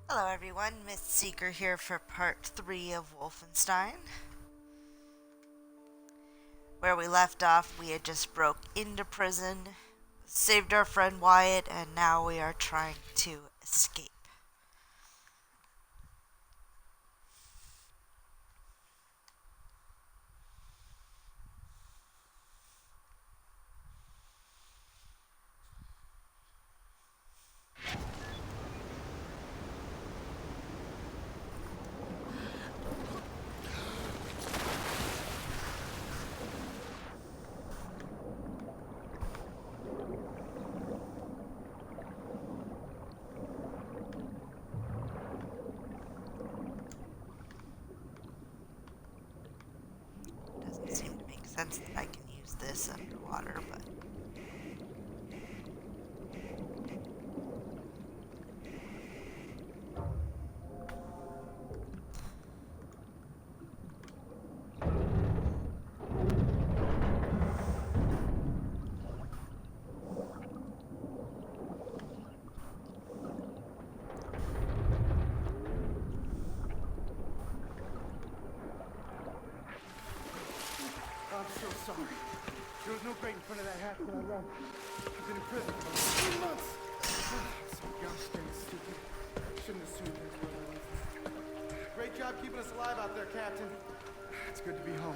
Hello everyone, Miss Seeker here for part 3 of Wolfenstein. Where we left off, we had just broke into prison, saved our friend Wyatt, and now we are trying to escape. Doesn't seem to make sense that I can use this underwater, but... I'm so sorry. There was no grate in front of that hatch when I ran. I've been in prison for 3 months. So gosh dang stupid. Shouldn't assume that's what I was. Great job keeping us alive out there, Captain. It's good to be home.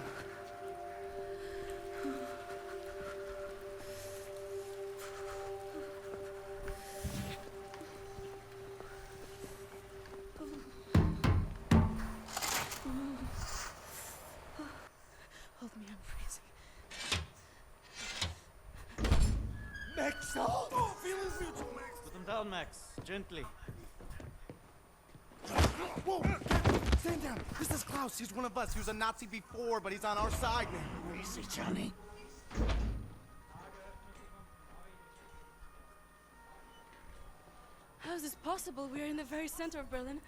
Hold me, I'm freezing. Max! Oh, feelings mutual, Max! Put them down, Max. Gently. Whoa! Captain, stand down! This is Klaus. He's one of us. He was a Nazi before, but he's on our side now. Where is he, Johnny? How is this possible? We are in the very center of Berlin.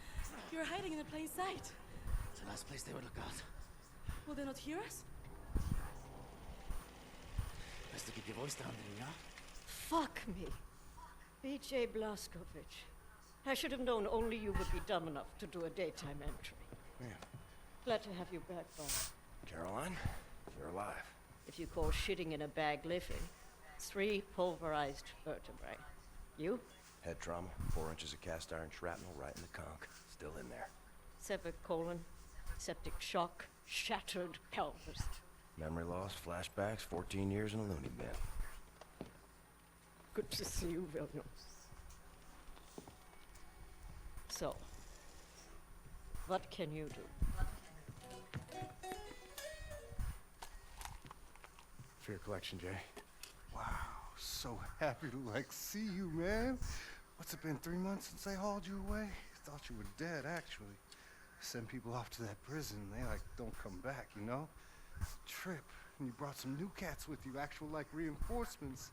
You're hiding in plain sight. It's the last place they would look out. Will they not hear us? Best to keep your voice down, then, yeah? Fuck me. B.J. Blazkowicz. I should have known only you would be dumb enough to do a daytime entry. Yeah. Glad to have you back, Bob. Caroline, you're alive. If you call shitting in a bag living, 3 pulverized vertebrae. You? Head trauma, 4 inches of cast iron shrapnel right in the conch. Still in there. Severed colon, septic shock, shattered pelvis. Memory loss, flashbacks, 14 years in a loony bin. Good to see you, William. So, what can you do? For your collection, Jay. Wow, so happy to see you, man. What's it been, 3 months since they hauled you away? Thought you were dead, actually. Send people off to that prison, they don't come back, you know? It's a trip, and you brought some new cats with you, actual reinforcements.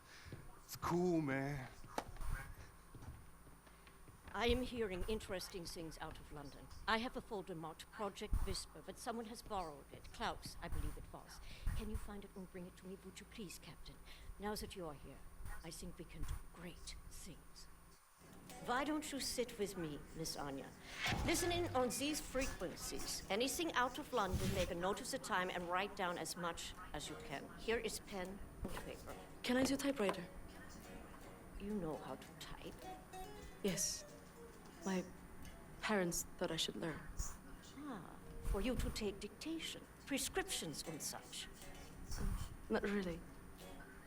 It's cool, man. I am hearing interesting things out of London. I have a folder marked Project Whisper, but someone has borrowed it. Klaus, I believe it was. Can you find it and bring it to me, would you please, Captain? Now that you are here, I think we can do great things. Why don't you sit with me, Miss Anya? Listen in on these frequencies. Anything out of London, make a note of the time and write down as much as you can. Here is pen and paper. Can I do typewriter? You know how to type. Yes. My parents thought I should learn. For you to take dictation, prescriptions and such. Not really.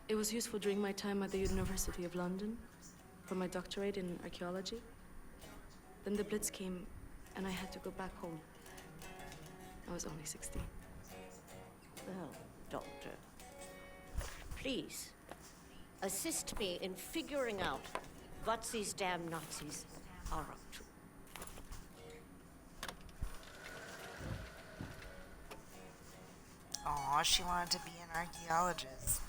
It was useful during my time at the University of London for my doctorate in archaeology. Then the Blitz came and I had to go back home. I was only 16. Well, Doctor, please assist me in figuring out what these damn Nazis are up to. Aw, she wanted to be an archaeologist.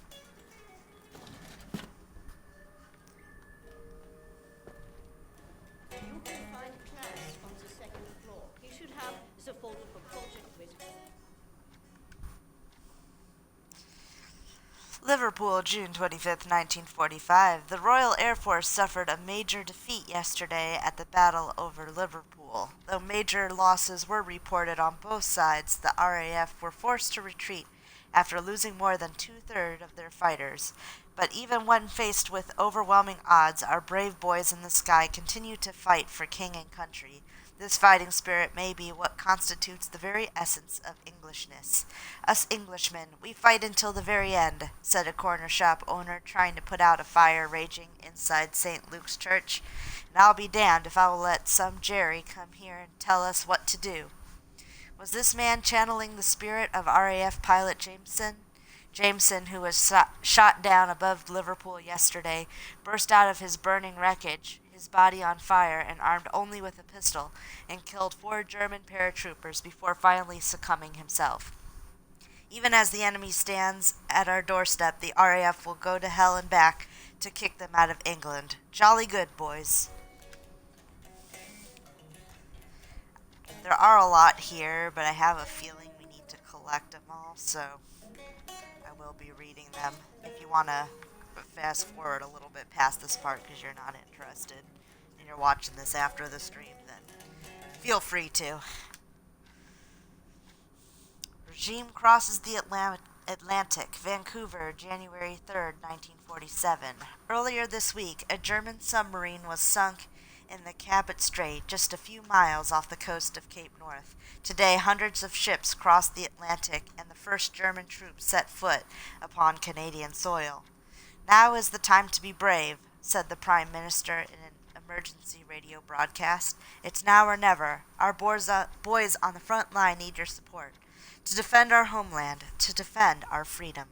You can find Klaus on the 2nd floor. He should have the folder for Project Whisper. Liverpool, June 25th, 1945. The Royal Air Force suffered a major defeat yesterday at the battle over Liverpool. Though major losses were reported on both sides, the RAF were forced to retreat after losing more than two-thirds of their fighters. But even when faced with overwhelming odds, our brave boys in the sky continue to fight for king and country. This fighting spirit may be what constitutes the very essence of Englishness. Us Englishmen, we fight until the very end, said a corner shop owner trying to put out a fire raging inside St. Luke's Church. And I'll be damned if I will let some Jerry come here and tell us what to do. Was this man channeling the spirit of RAF pilot Jameson? Jameson, who was shot down above Liverpool yesterday, burst out of his burning wreckage, his body on fire and armed only with a pistol, and killed 4 German paratroopers before finally succumbing himself. Even as the enemy stands at our doorstep, the RAF will go to hell and back to kick them out of England. Jolly good, boys. There are a lot here, but I have a feeling we need to collect them all, so I will be reading them. If you want to fast forward a little bit past this part because you're not interested and you're watching this after the stream, then feel free to. Regime crosses the Atlantic, Vancouver, January 3rd, 1947. Earlier this week, a German submarine was sunk in the Cabot Strait, just a few miles off the coast of Cape North. Today, hundreds of ships crossed the Atlantic, and the first German troops set foot upon Canadian soil. Now is the time to be brave, said the Prime Minister in an emergency radio broadcast. It's now or never. Our boys on the front line need your support. To defend our homeland, to defend our freedom.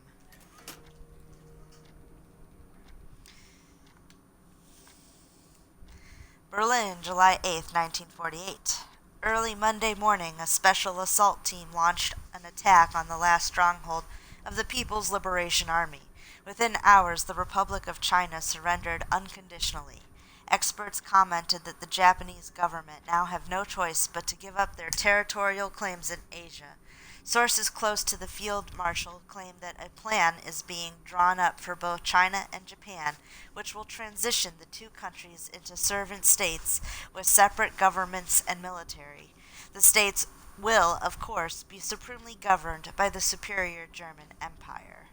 Berlin, July 8th, 1948. Early Monday morning, a special assault team launched an attack on the last stronghold of the People's Liberation Army. Within hours, the Republic of China surrendered unconditionally. Experts commented that the Japanese government now have no choice but to give up their territorial claims in Asia. Sources close to the field marshal claim that a plan is being drawn up for both China and Japan, which will transition the two countries into servant states with separate governments and military. The states will, of course, be supremely governed by the superior German Empire.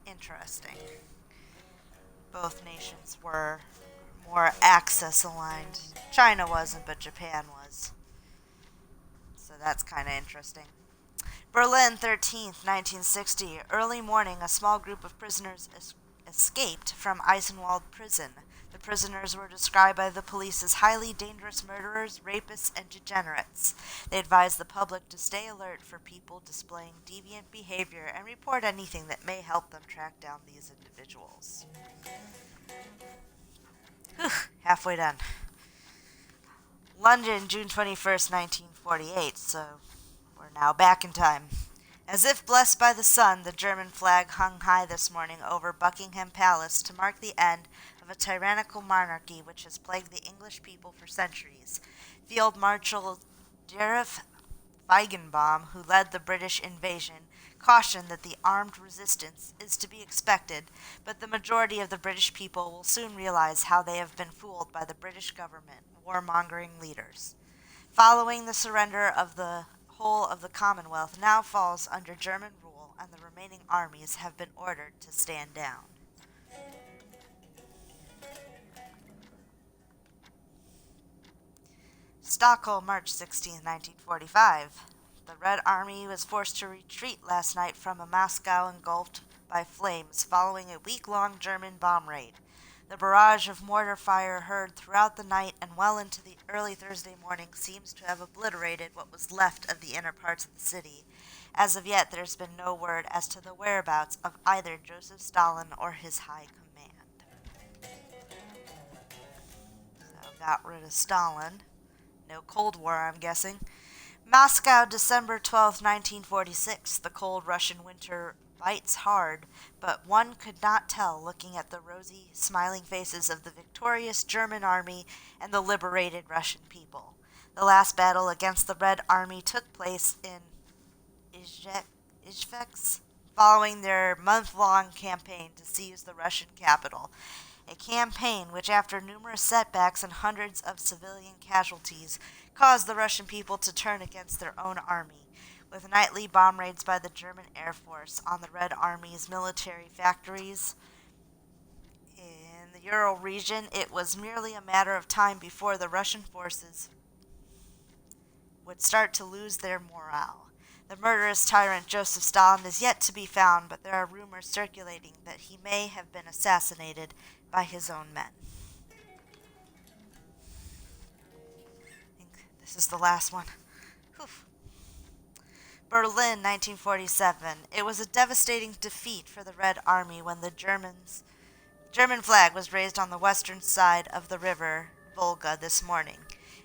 Interesting. Both nations were more Axis aligned. China wasn't, but Japan was. So that's kind of interesting. Berlin, 13th, 1960. Early morning, a small group of prisoners escaped from Eisenwald prison. The prisoners were described by the police as highly dangerous murderers, rapists, and degenerates. They advised the public to stay alert for people displaying deviant behavior and report anything that may help them track down these individuals. Whew, halfway done. London, June 21st, 1948, so we're now back in time. As if blessed by the sun, the German flag hung high this morning over Buckingham Palace to mark the end of a tyrannical monarchy which has plagued the English people for centuries. Field Marshal Sheriff Feigenbaum, who led the British invasion, cautioned that the armed resistance is to be expected, but the majority of the British people will soon realize how they have been fooled by the British government, warmongering leaders. Following the surrender of the whole of the Commonwealth now falls under German rule, and the remaining armies have been ordered to stand down. Stockholm, March 16, 1945. The Red Army was forced to retreat last night from a Moscow engulfed by flames following a week-long German bomb raid. The barrage of mortar fire heard throughout the night and well into the early Thursday morning seems to have obliterated what was left of the inner parts of the city. As of yet, there's been no word as to the whereabouts of either Joseph Stalin or his high command. So, got rid of Stalin. No Cold War, I'm guessing. Moscow, December 12, 1946. The cold Russian winter bites hard, but one could not tell looking at the rosy, smiling faces of the victorious German army and the liberated Russian people. The last battle against the Red Army took place in Izhevsk, following their month-long campaign to seize the Russian capital. A campaign which, after numerous setbacks and hundreds of civilian casualties, caused the Russian people to turn against their own army, with nightly bomb raids by the German Air Force on the Red Army's military factories. In the Ural region, it was merely a matter of time before the Russian forces would start to lose their morale. The murderous tyrant Joseph Stalin is yet to be found, but there are rumors circulating that he may have been assassinated by his own men. I think this is the last one. Whew. Berlin, 1947. It was a devastating defeat for the Red Army when the German flag was raised on the western side of the river Volga this morning.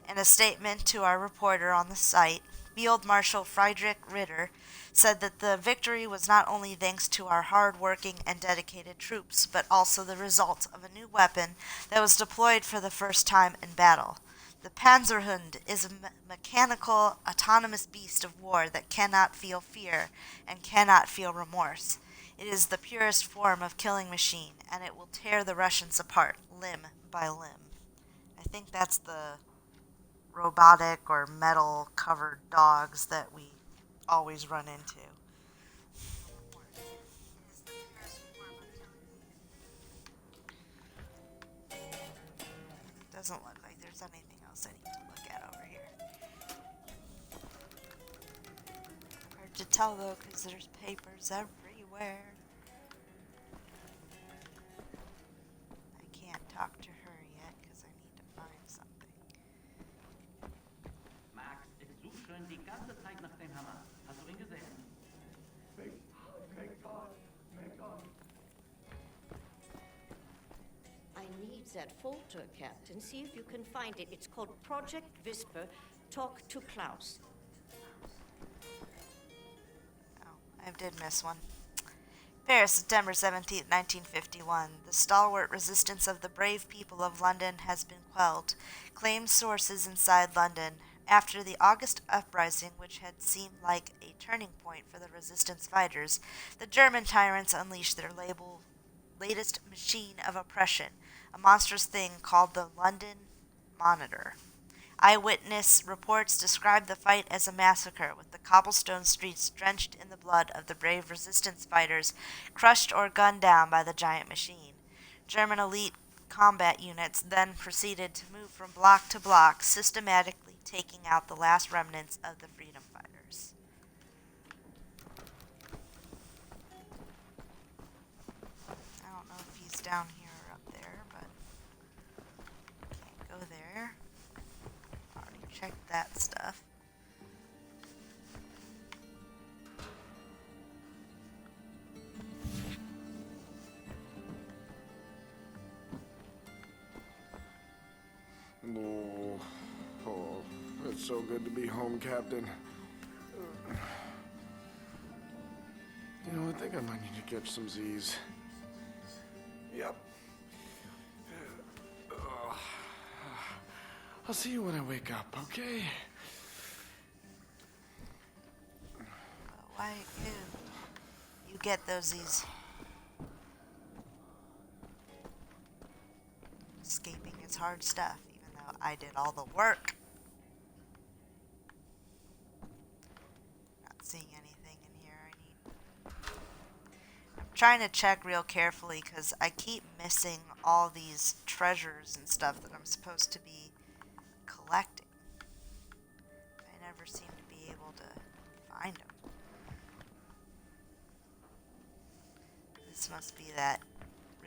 In a statement to our reporter on the site, Field Marshal Friedrich Ritter said that the victory was not only thanks to our hard-working and dedicated troops, but also the result of a new weapon that was deployed for the first time in battle. The Panzerhund is a mechanical, autonomous beast of war that cannot feel fear and cannot feel remorse. It is the purest form of killing machine, and it will tear the Russians apart, limb by limb. I think that's the robotic or metal covered dogs that we always run into. Doesn't look like there's anything else I need to look at over here. Hard to tell though, because there's papers everywhere. I can't talk to her yet because I need to find something. Max, ich suche schon die ganze Zeit nach dem Hammer. Hast du ihn gesehen? Thank God. Thank God. I need that folder, Captain. See if you can find it. It's called Project Whisper. Talk to Klaus. Oh, I did miss one. Paris, September 17th, 1951. The stalwart resistance of the brave people of London has been quelled, claim sources inside London. After the August uprising, which had seemed like a turning point for the resistance fighters, the German tyrants unleashed their latest machine of oppression, a monstrous thing called the London Monitor. Eyewitness reports describe the fight as a massacre, with the cobblestone streets drenched in the blood of the brave resistance fighters, crushed or gunned down by the giant machine. German elite combat units then proceeded to move from block to block, systematically taking out the last remnants of the freedom fighters. I don't know if he's down here or up there, but can't go there. Already checked that stuff. Oh, it's so good to be home, Captain. You know, I think I might need to catch some Z's. Yep. I'll see you when I wake up, okay? Why you get those? Escaping is hard stuff, even though I did all the work. Not seeing anything in here. I'm trying to check real carefully because I keep missing all these treasures and stuff that I'm supposed to be collecting. I never seem to be able to find them. This must be that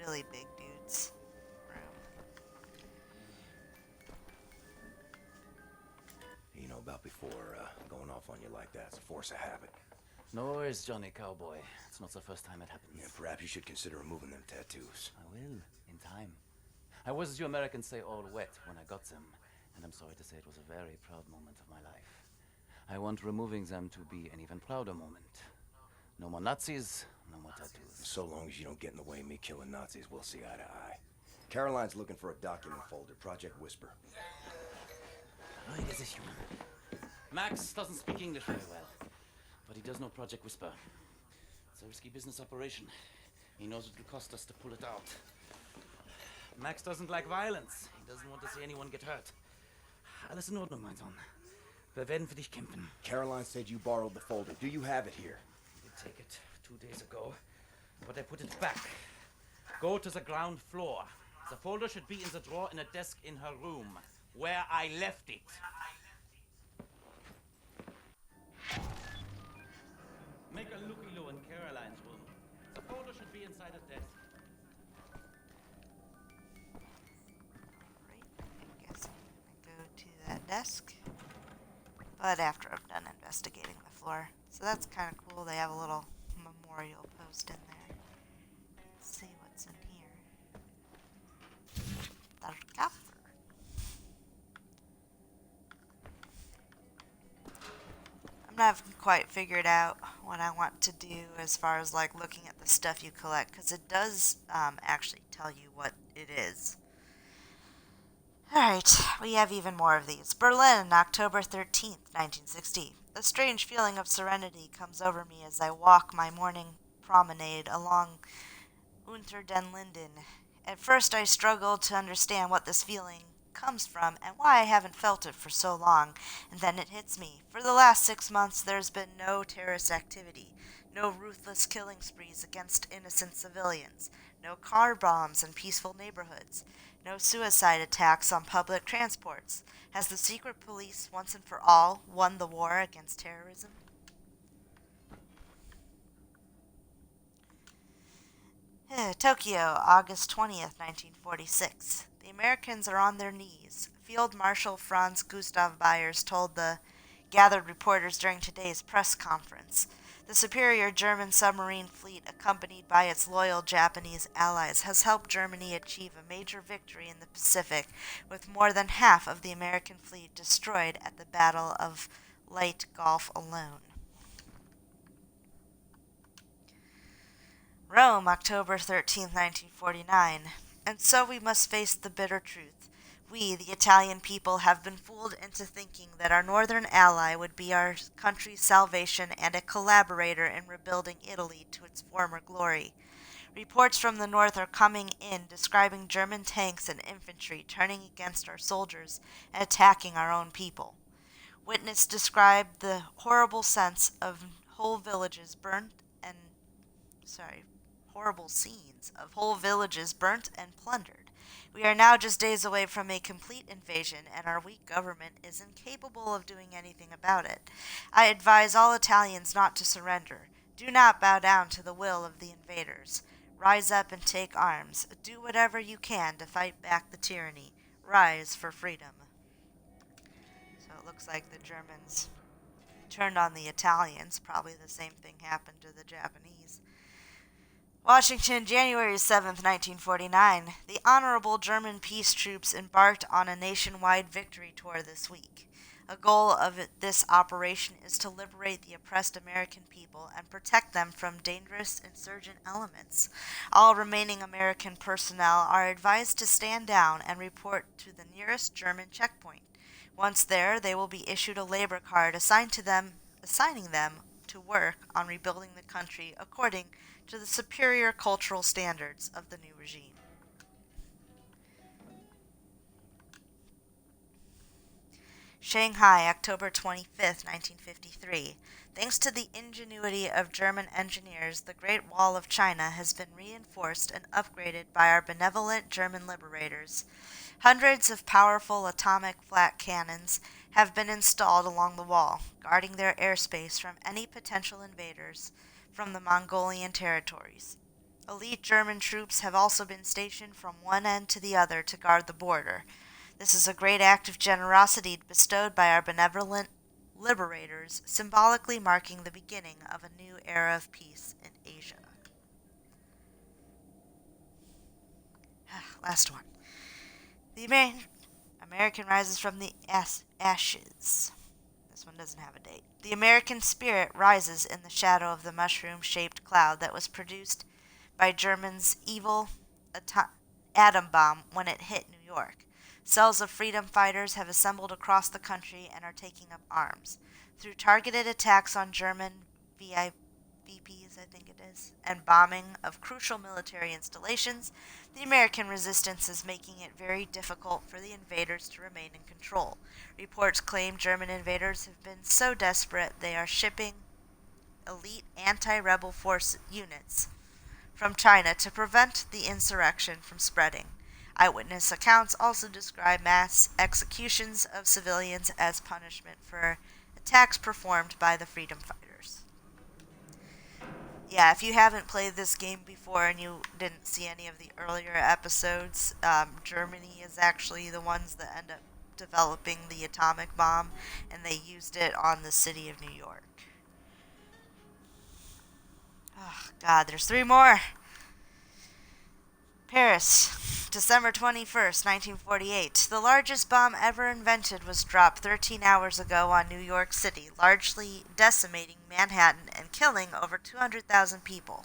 really big dude's room. You know about before going off on you like that. It's a force of habit. No worries, Johnny Cowboy. It's not the first time it happens. Yeah, perhaps you should consider removing them tattoos. I will, in time. I was, as you Americans say, all wet when I got them, and I'm sorry to say it was a very proud moment of my life. I want removing them to be an even prouder moment. No more Nazis, no more tattoos. So long as you don't get in the way of me killing Nazis, we'll see eye to eye. Caroline's looking for a document folder, Project Whisper. Wait, is this human? Max doesn't speak English very well, but he does know Project Whisper. It's It's a risky business operation. He knows it will cost us to pull it out. Max doesn't like violence. He doesn't want to see anyone get hurt. Alles in Ordnung, mein Sohn. Wir werden für dich kämpfen. Caroline said you borrowed the folder. Do you have it here? I did take it 2 days ago, but I put it back. Go to the ground floor. The folder should be in the drawer in a desk in her room, where I left it. Make a looky-loo in Caroline's room. The folder should be inside a desk. I guess I'm gonna go to that desk. But after I'm done investigating the floor. So that's kind of cool. They have a little memorial post in there. Let's see what's in here. The gaffer. I'm not quite figured out what I want to do as far as like looking at the stuff you collect, because it does actually tell you what it is. Alright, we have even more of these. Berlin, October 13th, 1960. A strange feeling of serenity comes over me as I walk my morning promenade along Unter den Linden. At first I struggled to understand what this feeling comes from and why I haven't felt it for so long, and then it hits me. For the last 6 months there's been no terrorist activity, no ruthless killing sprees against innocent civilians, no car bombs in peaceful neighborhoods, no suicide attacks on public transports. Has the secret police once and for all won the war against terrorism? Tokyo, August 20th, 1946. The Americans are on their knees. Field Marshal Franz Gustav Byers told the gathered reporters during today's press conference. The superior German submarine fleet, accompanied by its loyal Japanese allies, has helped Germany achieve a major victory in the Pacific, with more than half of the American fleet destroyed at the Battle of Leyte Gulf alone. Rome, October 13, 1949. And so we must face the bitter truth. We, the Italian people, have been fooled into thinking that our northern ally would be our country's salvation and a collaborator in rebuilding Italy to its former glory. Reports from the north are coming in describing German tanks and infantry turning against our soldiers and attacking our own people. Witness described the horrible sense of horrible scenes of whole villages burnt and plundered. We are now just days away from a complete invasion, and our weak government is incapable of doing anything about it. I advise all Italians not to surrender. Do not bow down to the will of the invaders. Rise up and take arms. Do whatever you can to fight back the tyranny. Rise for freedom. So it looks like the Germans turned on the Italians. Probably the same thing happened to the Japanese. Washington, January 7th, 1949. The honorable German peace troops embarked on a nationwide victory tour this week. A goal of this operation is to liberate the oppressed American people and protect them from dangerous insurgent elements. All remaining American personnel are advised to stand down and report to the nearest German checkpoint. Once there, they will be issued a labor card assigning them to work on rebuilding the country according to the superior cultural standards of the new regime. Shanghai, October 25th, 1953. Thanks to the ingenuity of German engineers, the Great Wall of China has been reinforced and upgraded by our benevolent German liberators. Hundreds of powerful atomic flat cannons have been installed along the wall, guarding their airspace from any potential invaders from the Mongolian territories. Elite German troops have also been stationed from one end to the other to guard the border. This is a great act of generosity bestowed by our benevolent liberators, symbolically marking the beginning of a new era of peace in Asia. Last one. The American rises from the ashes. This one doesn't have a date. The American spirit rises in the shadow of the mushroom-shaped cloud that was produced by Germany's evil atom bomb when it hit New York. Cells of freedom fighters have assembled across the country and are taking up arms. Through targeted attacks on German VPs, I think it is, and bombing of crucial military installations, the American resistance is making it very difficult for the invaders to remain in control. Reports claim German invaders have been so desperate they are shipping elite anti-rebel force units from China to prevent the insurrection from spreading. Eyewitness accounts also describe mass executions of civilians as punishment for attacks performed by the freedom fighters. Yeah, if you haven't played this game before and you didn't see any of the earlier episodes, Germany is actually the ones that end up developing the atomic bomb, and they used it on the city of New York. Oh, God, there's 3 more. Paris, December 21st, 1948. The largest bomb ever invented was dropped 13 hours ago on New York City, largely decimating Manhattan and killing over 200,000 people.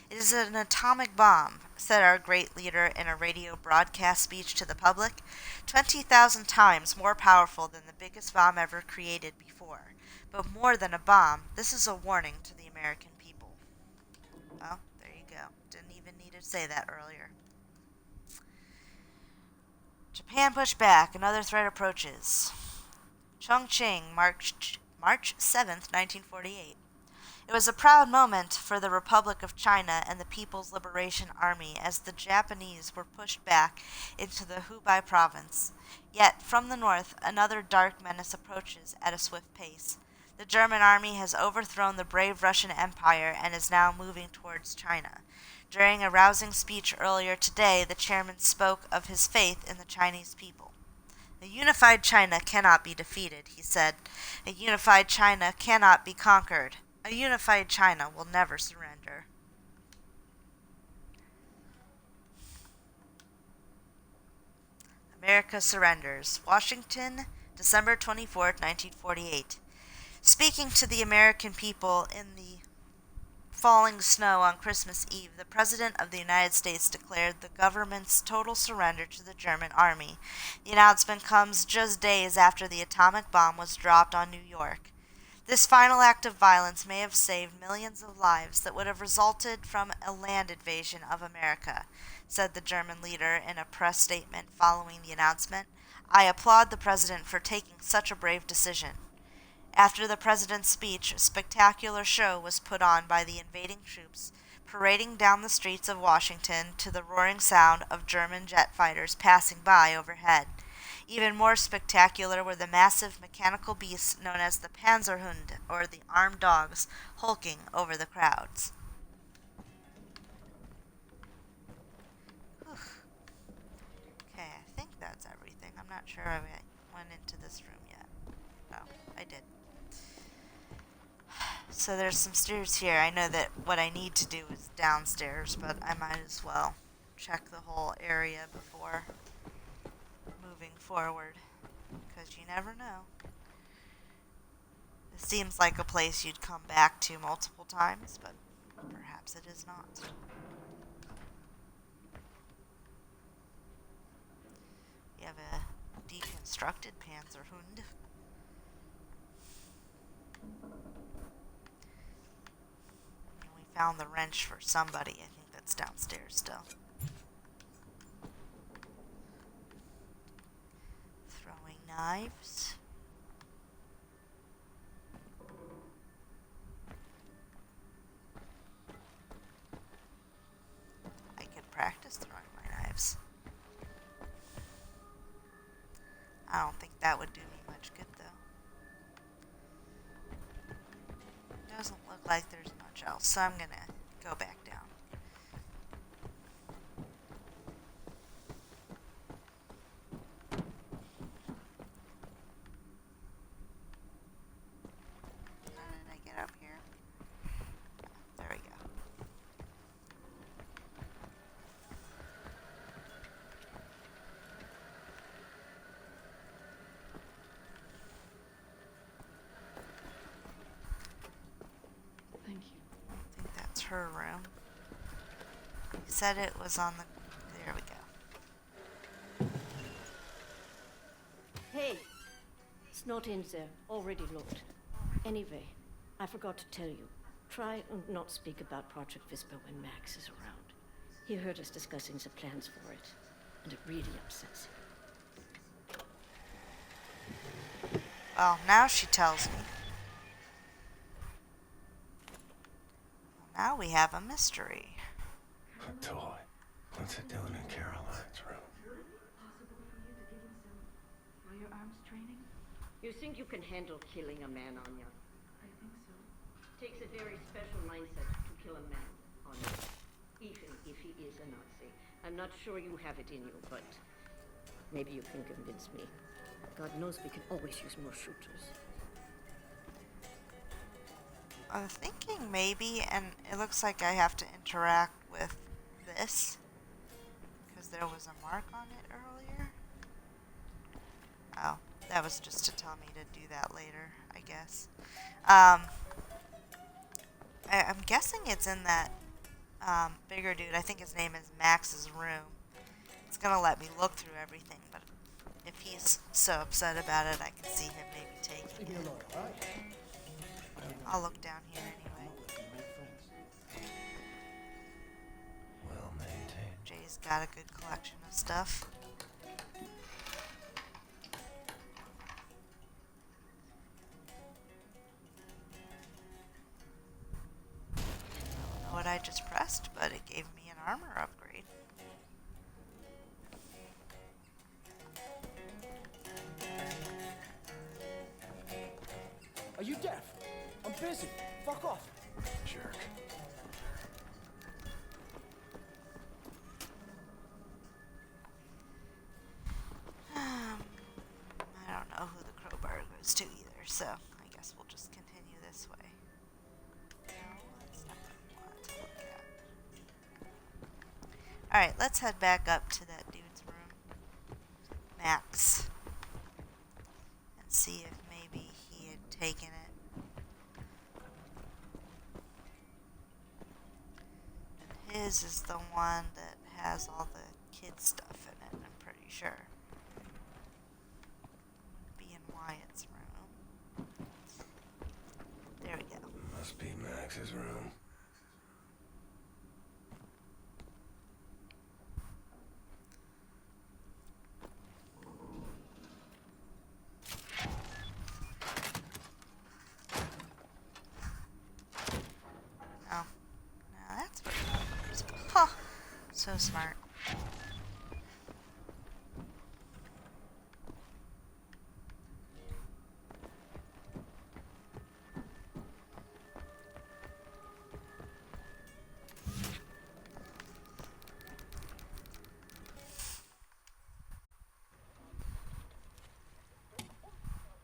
It is an atomic bomb, said our great leader in a radio broadcast speech to the public, 20,000 times more powerful than the biggest bomb ever created before. But more than a bomb, this is a warning to the American people. Well, there you go. Didn't even need to say that earlier. Japan pushed back. Another threat approaches. Chongqing, March 7th, 1948. It was a proud moment for the Republic of China and the People's Liberation Army as the Japanese were pushed back into the Hubei province. Yet, from the north, another dark menace approaches at a swift pace. The German army has overthrown the brave Russian Empire and is now moving towards China. During a rousing speech earlier today, the chairman spoke of his faith in the Chinese people. A unified China cannot be defeated, he said. A unified China cannot be conquered. A unified China will never surrender. America surrenders. Washington, December 24th, 1948. Speaking to the American people in the falling snow on Christmas Eve, the President of the United States declared the government's total surrender to the German army. The announcement comes just days after the atomic bomb was dropped on New York. This final act of violence may have saved millions of lives that would have resulted from a land invasion of America, said the German leader in a press statement following the announcement. I applaud the President for taking such a brave decision. After the President's speech, a spectacular show was put on by the invading troops, parading down the streets of Washington to the roaring sound of German jet fighters passing by overhead. Even more spectacular were the massive mechanical beasts known as the Panzerhund, or the armed dogs, hulking over the crowds. Whew. Okay, I think that's everything. I'm not sure I went into this room yet. Oh, I did. So there's some stairs here. I know that what I need to do is downstairs, but I might as well check the whole area before moving forward, because you never know. It seems like a place you'd come back to multiple times, but perhaps it is not. You have a deconstructed Panzerhund. And we found the wrench for somebody. I think that's downstairs still. Throwing knives. I could practice throwing my knives. I don't think that would do me much good, though. Doesn't look like there's much else, so I'm gonna go back down. How did I get up here? There we go. Thank you. I think that's her room. You said it was on the... There we go. Hey! It's not in there. Already looked. Anyway, I forgot to tell you. Try and not speak about Project Visper when Max is around. He heard us discussing the plans for it, and it really upsets him. Well, now she tells me. Now we have a mystery. A toy. What's it doing in Caroline's room? You think you can handle killing a man, Anya? I think so. Takes a very special mindset to kill a man, Anya. Even if he is a Nazi. I'm not sure you have it in you, but maybe you can convince me. God knows we can always use more shooters. I'm thinking maybe, and it looks like I have to interact with this, because there was a mark on it earlier. Oh, that was just to tell me to do that later, I guess. I'm guessing it's in that bigger dude. I think his name is Max's room. It's gonna let me look through everything, but if he's so upset about it, I can see him maybe taking it. I'll look down here anyway. Well maintained. Jay's got a good collection of stuff. I don't know what I just pressed, but it gave me an armor upgrade. Are you deaf? I'm busy. Fuck off. Jerk. I don't know who the crowbar goes to either, so I guess we'll just continue this way. No, that's not what I want to look at. Alright, let's head back up to that dude's room. Max. And see if maybe he had taken it. His is the one that has all the kid stuff in it, I'm pretty sure. B and Wyatt's room. There we go. Must be Max's room. Oh. Now that's what it is. Huh. So smart.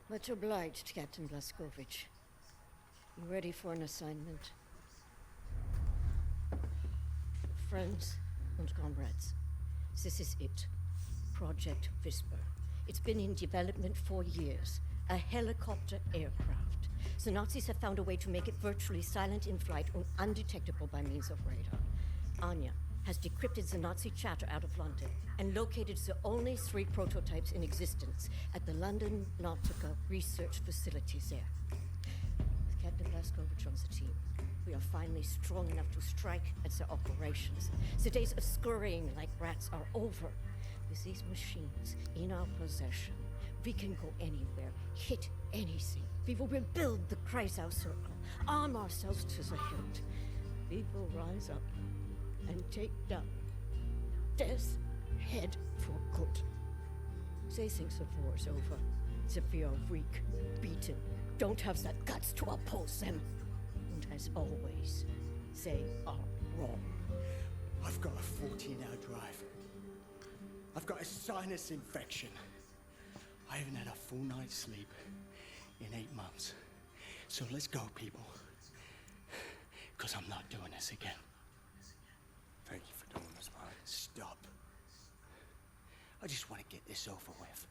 Much obliged, Captain Blaskovich. You ready for an assignment? Friends and comrades, this is it. Project Visper. It's been in development for years. A helicopter aircraft. The Nazis have found a way to make it virtually silent in flight and undetectable by means of radar. Anya has decrypted the Nazi chatter out of London and located the only 3 prototypes in existence at the London Nautica research facilities there. With Captain Blaskovich on the team, we are finally strong enough to strike at the operations. The days of scurrying like rats are over. With these machines in our possession, we can go anywhere, hit anything. We will rebuild the Kreisau Circle, arm ourselves to the hilt. We will rise up and take down Death's Head for good. They think the war's over. That we are weak, beaten, don't have the guts to oppose them. And as always, they are wrong. I've got a 14-hour drive. I've got a sinus infection. I haven't had a full night's sleep in 8 months. So let's go, people. Because I'm not doing this again. Thank you for doing this, Mike. Stop. I just want to get this over with.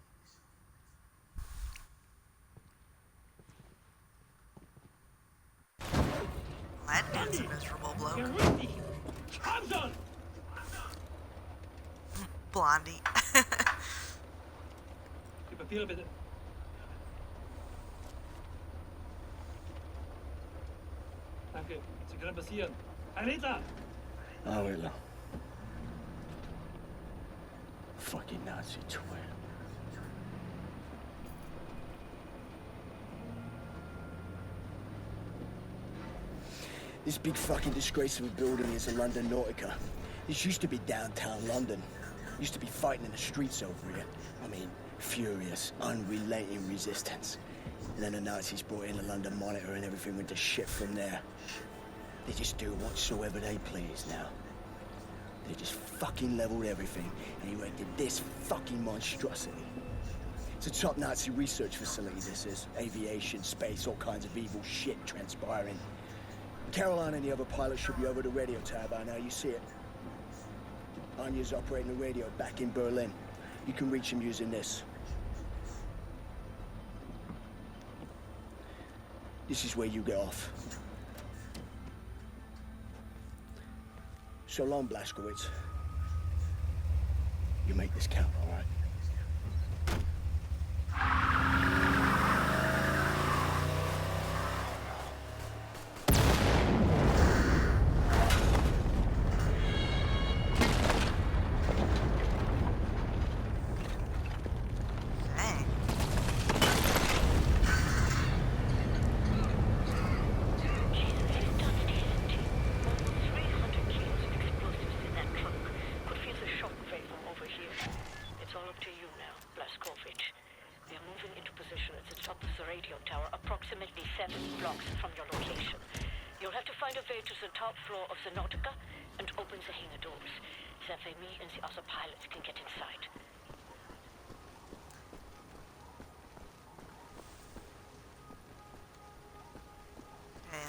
That dude's a miserable bloke. Blondie. Danke. Segera passieren. Ein Hitler! Oh, Hitler. Fucking Nazi twit. This big fucking disgrace of a building is a London Nautica. This used to be downtown London. Used to be fighting in the streets over here. I mean, furious, unrelenting resistance. And then the Nazis brought in the London Monitor and everything went to shit from there. They just do whatsoever they please now. They just fucking leveled everything and erected this fucking monstrosity. It's a top Nazi research facility, this is. Aviation, space, all kinds of evil shit transpiring. Caroline and the other pilots should be over the radio tower by now, you see it. Anya's operating the radio back in Berlin. You can reach him using this. This is where you get off. So long, Blazkowicz. You make this count, all right?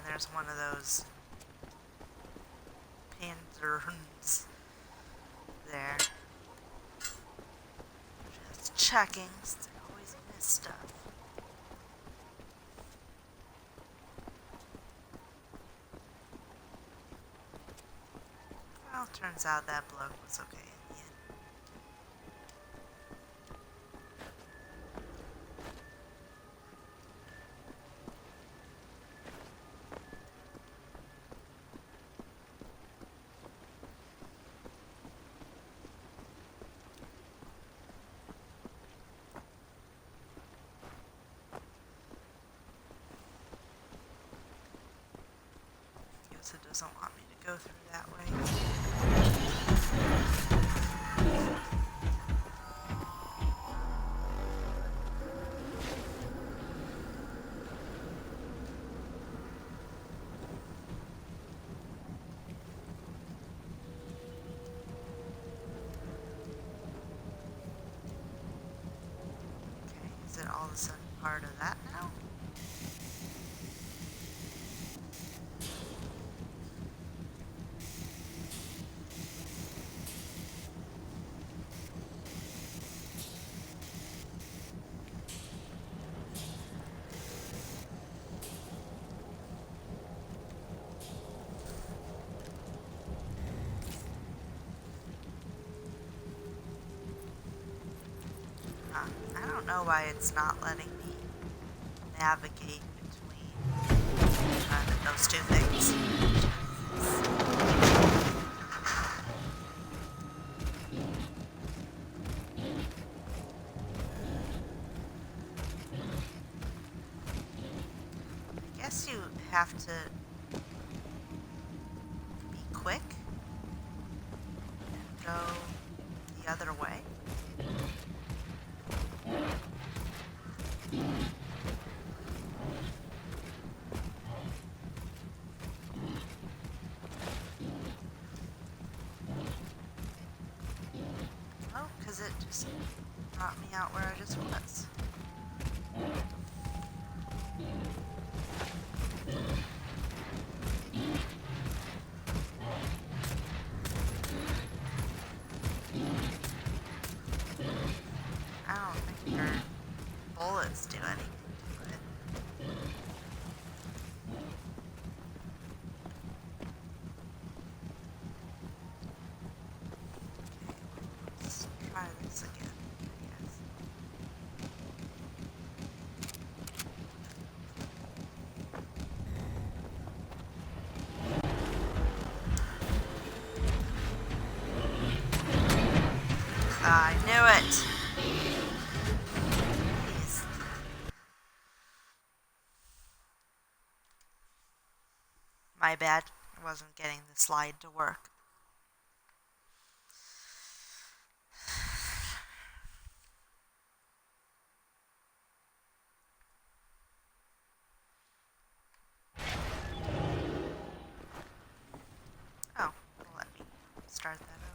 There's one of those panzers there. Just checking, 'cause I always miss stuff. Well, turns out that bloke was okay in the end. It doesn't want me to go through that way. Okay, is it all of a sudden part of that now? I don't know why it's not letting me navigate between those two things. I guess you have to be quick and go the other way. It just brought me out where I just was. I don't think your bullets do anything to it. Try this again, I guess. I knew it. Please. My bad. I wasn't getting the slide to work. Oh, well, let me start that over.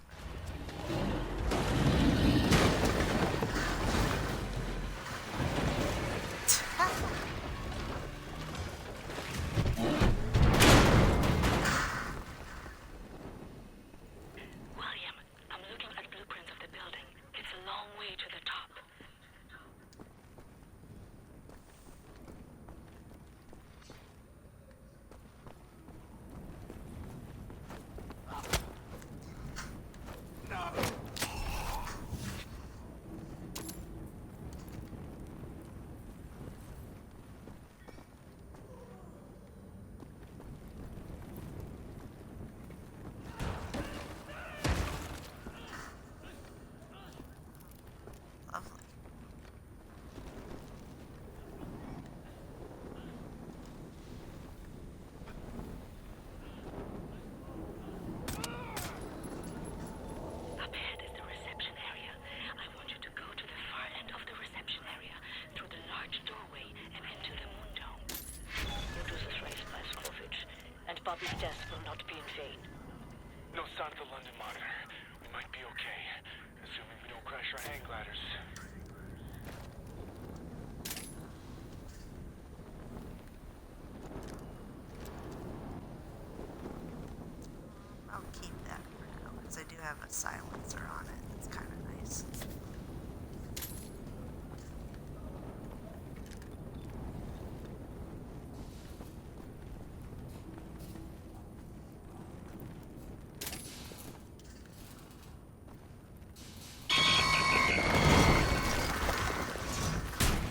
William, I'm looking at blueprints of the building. It's a long way to the top. Lovely. Up ahead is the reception area. I want you to go to the far end of the reception area, through the large doorway, and into the moon dome. You do this race, Blaskovich, and Bobby's death will not be in vain. No sign of the London monitor. We might be okay, assuming we don't crash our hang gliders. I'll keep that for now, because I do have a silencer on it. It's kind of nice.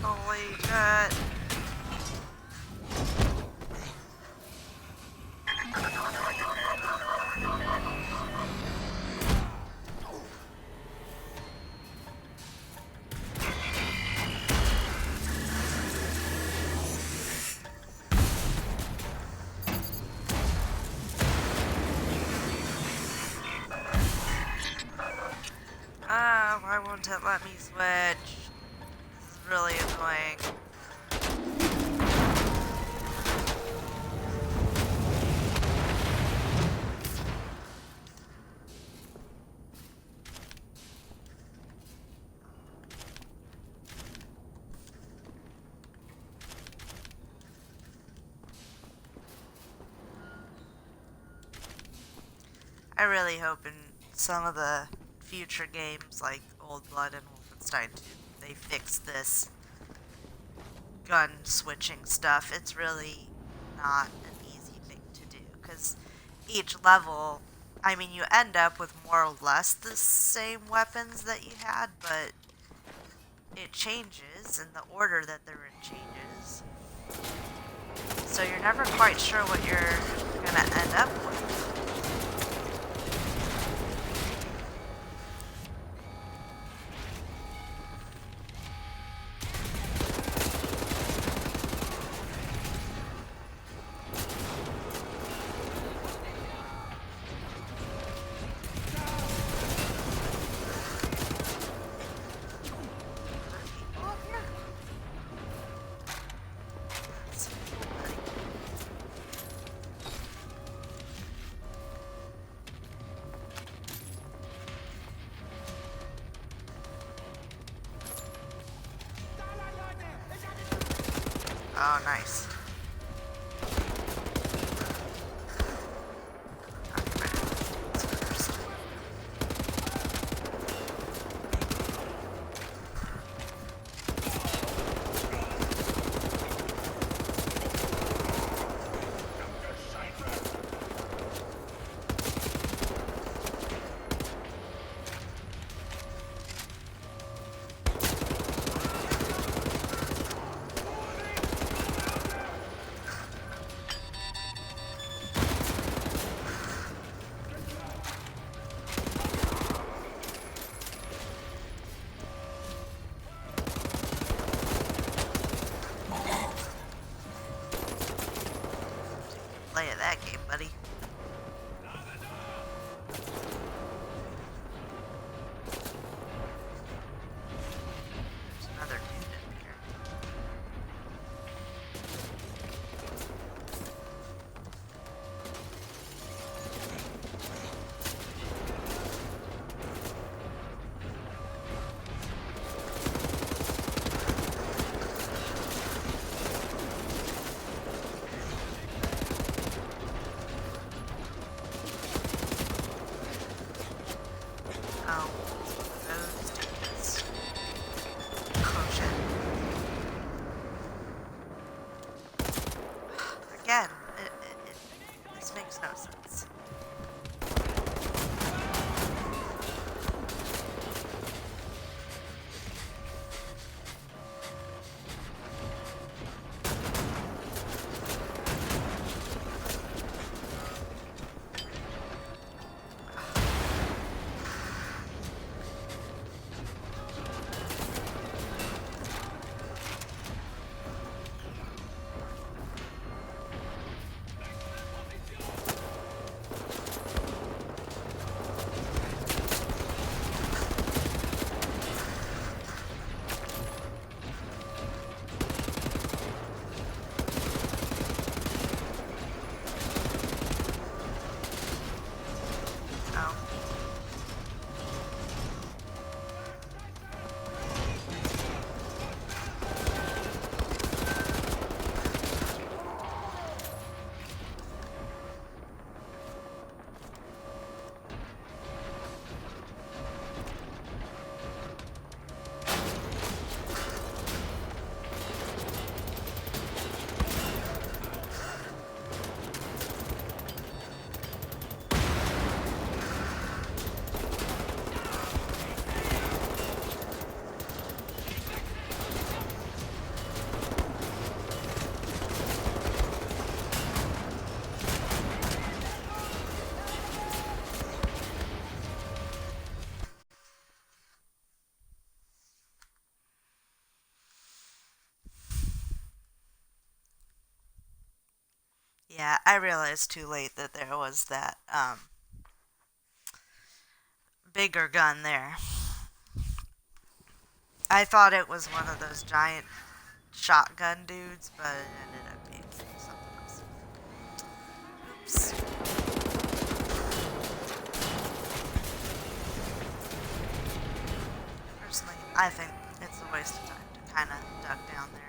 Holy shit. Why won't it let me switch? This is really annoying. I really hope in some of the future games like Old Blood and Wolfenstein 2, they fix this gun switching stuff. It's really not an easy thing to do, because each level, I mean, you end up with more or less the same weapons that you had, but it changes, and the order that they're in changes. So you're never quite sure what you're gonna end up with. Oh, nice. Yeah, I realized too late that there was that bigger gun there. I thought it was one of those giant shotgun dudes, but it ended up being something else. Oops. Personally, I think it's a waste of time to kind of duck down there.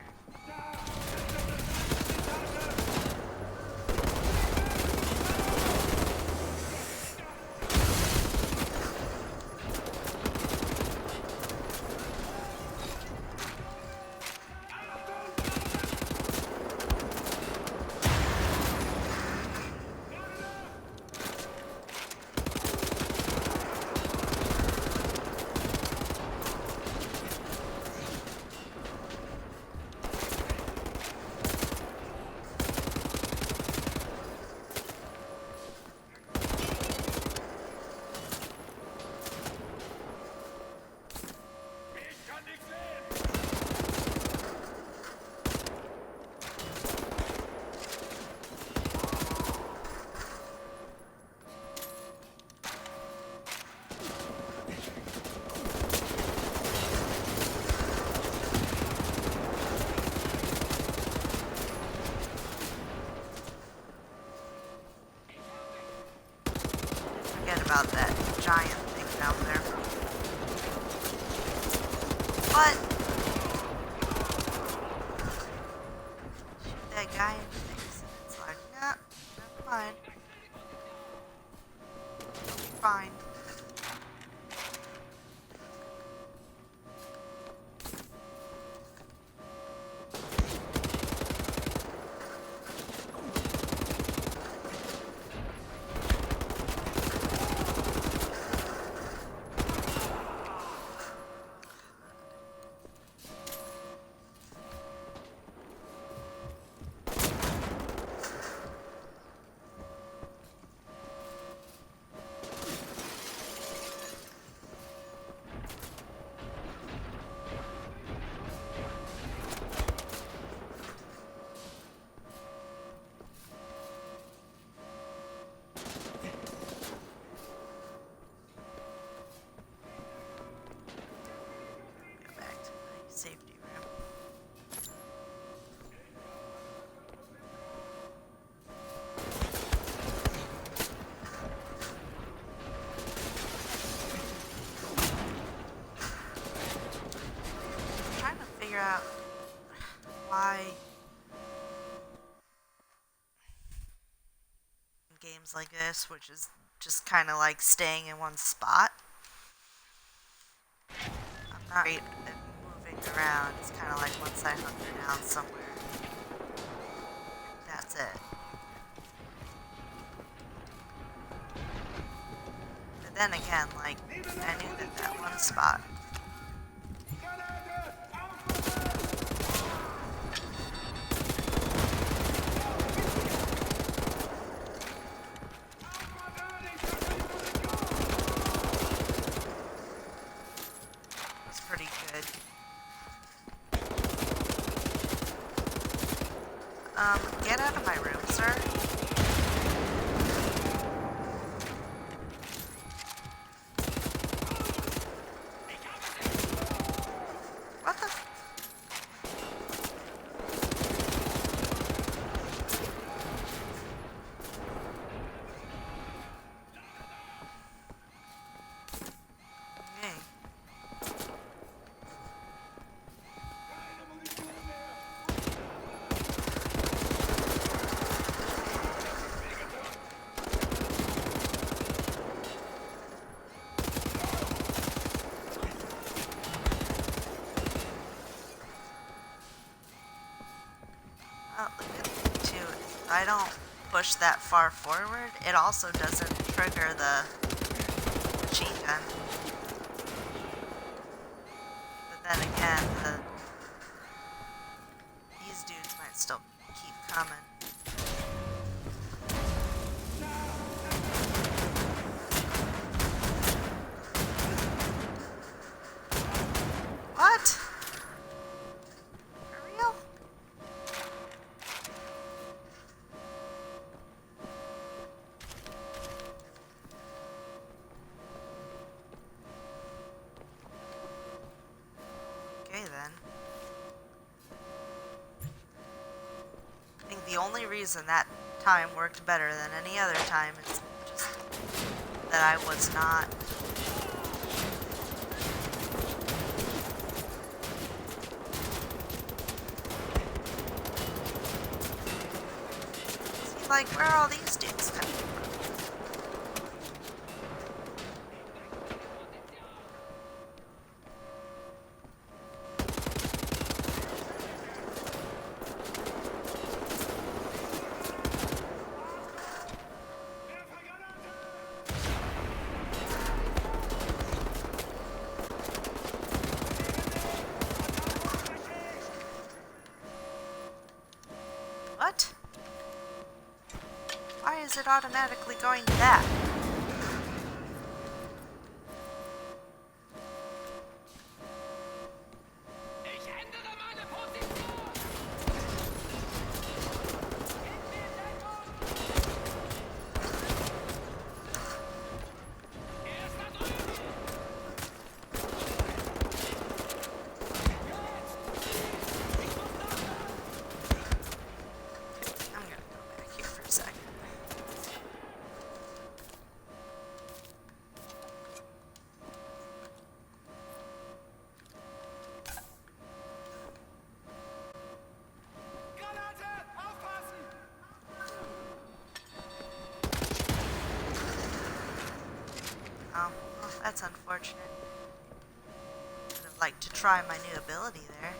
About that giant thing down there. What? Shoot that guy in the face. It's like, nah, never mind. You'll be fine. Safety room. I'm trying to figure out why games like this, which is just kind of like staying in one spot, I'm not great at moving around. It's kind of like once I hunker down somewhere, that's it. But then again, like, I knew that one spot. Was pretty good. Get out of my room, sir. What the? Okay. Well, the good thing too is if I don't push that far forward, it also doesn't trigger the machine gun. But then again, these dudes might still keep coming. What? For real? the only reason that time worked better than any other time is just that I was not. See, like, where are all these dudes coming from? What? Why is it automatically going to that? I'm gonna go back here for a second. Oh, well, that's unfortunate. Would have liked to try my new ability there.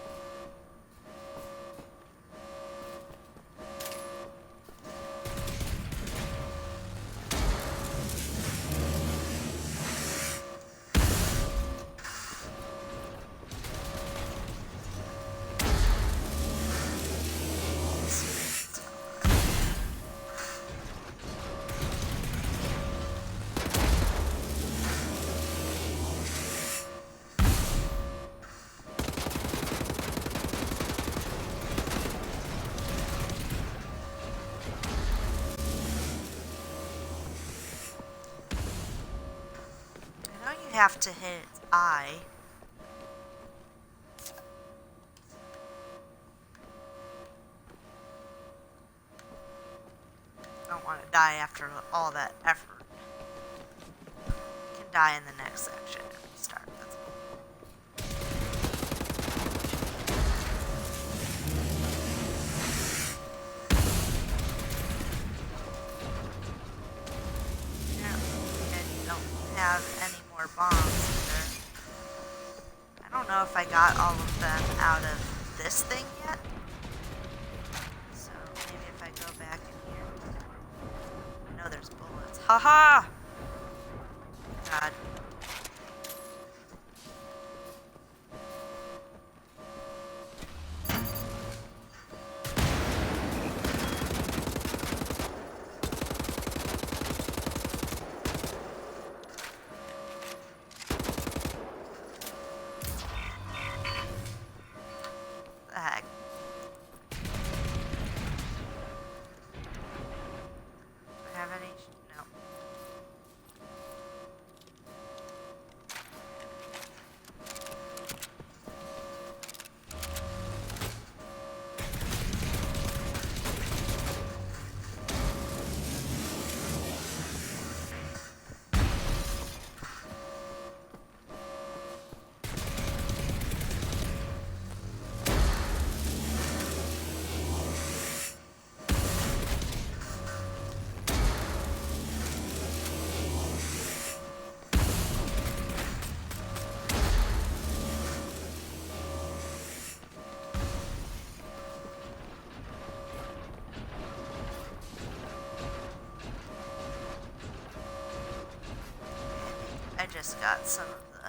I know you have to hit I. Don't want to die after all that effort. You can die in the next section and restart. That's cool. Yeah, and you don't have any more bombs either. I don't know if I got all of them out of this thing yet. So maybe if I go back in here. I know there's bullets. Haha! God. The heck? Do I have any? No. I just got some of the.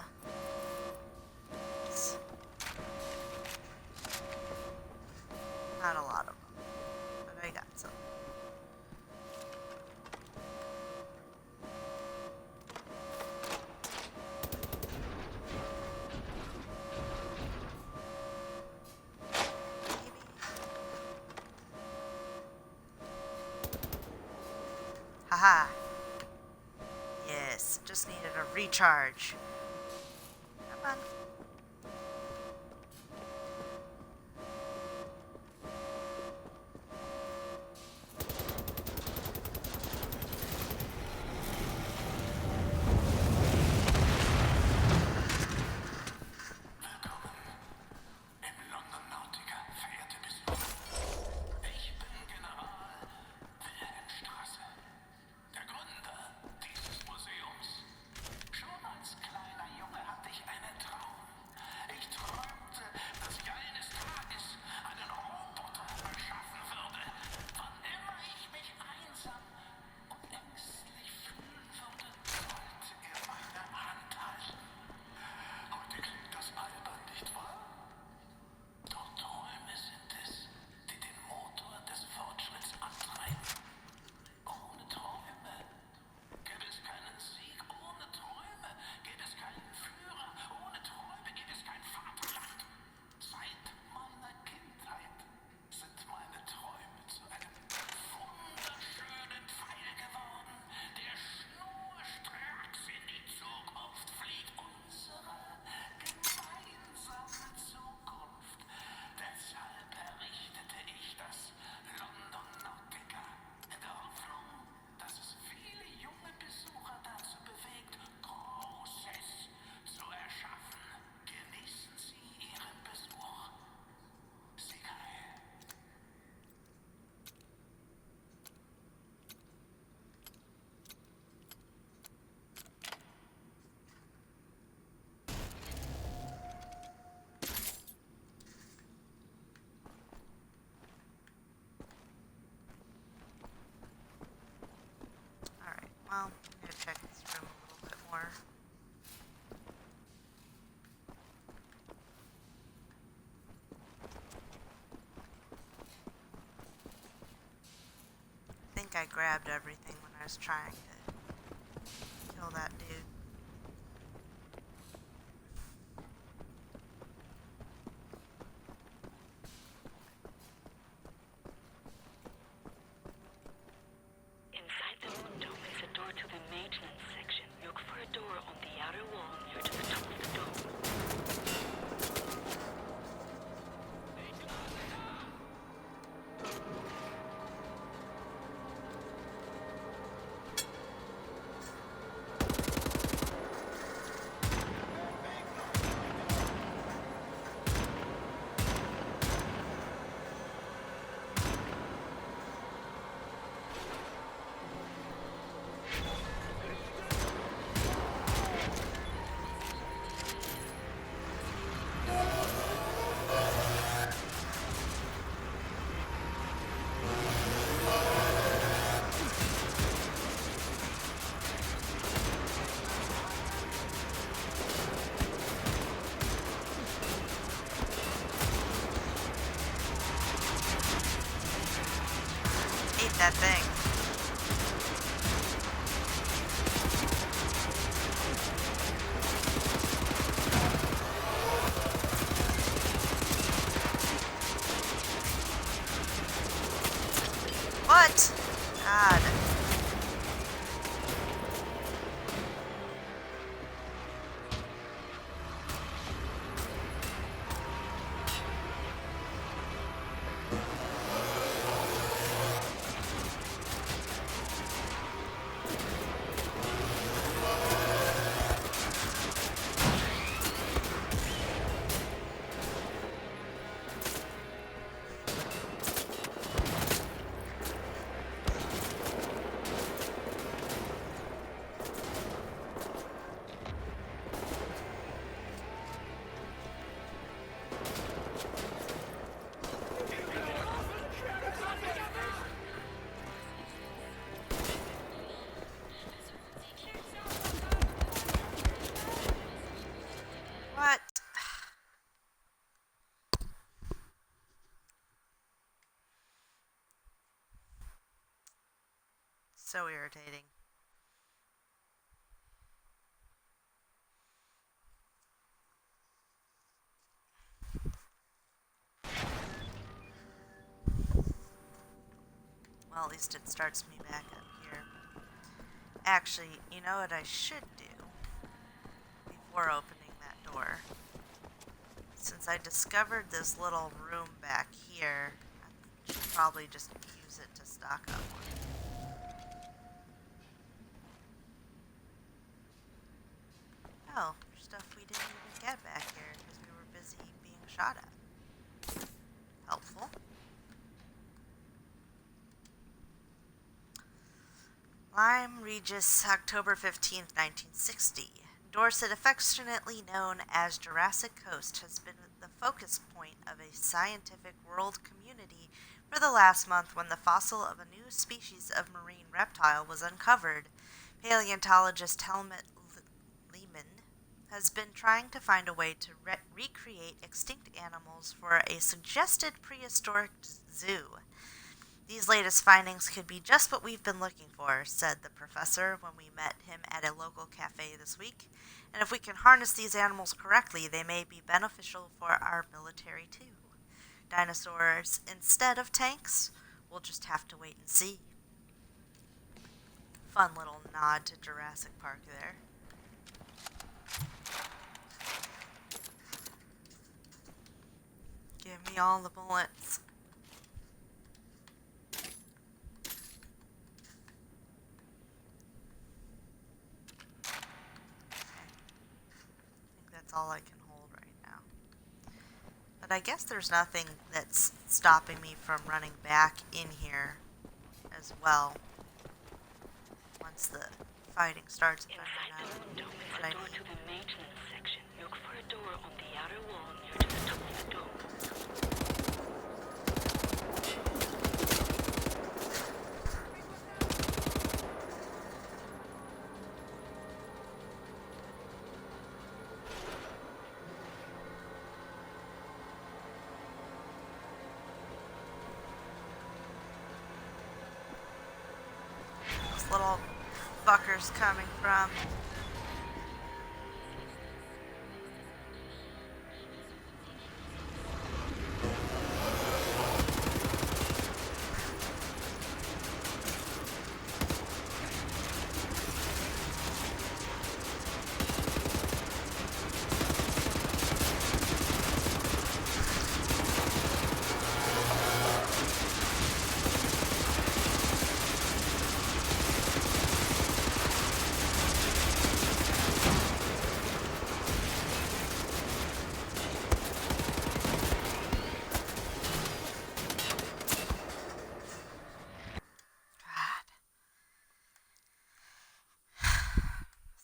Not a lot of them, but I got some. Maybe. Haha. Yes, just needed a recharge. Come on. Well, I'm gonna check this room a little bit more. I think I grabbed everything when I was trying to kill that dude. Inside the moon dome is a door to the maintenance section. Look for a door on the outer wall near to the top of the dome. Eat that thing. What? God. What? So irritating. Well, at least it starts me back up here. Actually, you know what I should do before opening that door? Since I discovered this little room back here, I should probably just use it to stock up on. Oh, stuff we didn't even get back here because we were busy being shot at. Helpful. Lyme Regis, October 15th, 1960. Dorset, affectionately known as Jurassic Coast, has been the focus point of a scientific world community for the last month when the fossil of a new species of marine reptile was uncovered. Paleontologist Helmut Lehman has been trying to find a way to recreate extinct animals for a suggested prehistoric zoo. These latest findings could be just what we've been looking for, said the professor when we met him at a local cafe this week. And if we can harness these animals correctly, they may be beneficial for our military too. Dinosaurs instead of tanks? We'll just have to wait and see. Fun little nod to Jurassic Park there. Give me all the bullets. All I can hold right now. But I guess there's nothing that's stopping me from running back in here as well. Once the fighting starts. Inside the moon dome is a door to the maintenance section. Look for a door on the outer wall near to the top of the dome. fuckers coming from?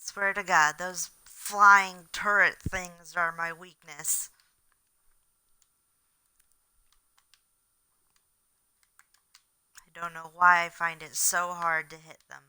Swear to God, those flying turret things are my weakness. I don't know why I find it so hard to hit them.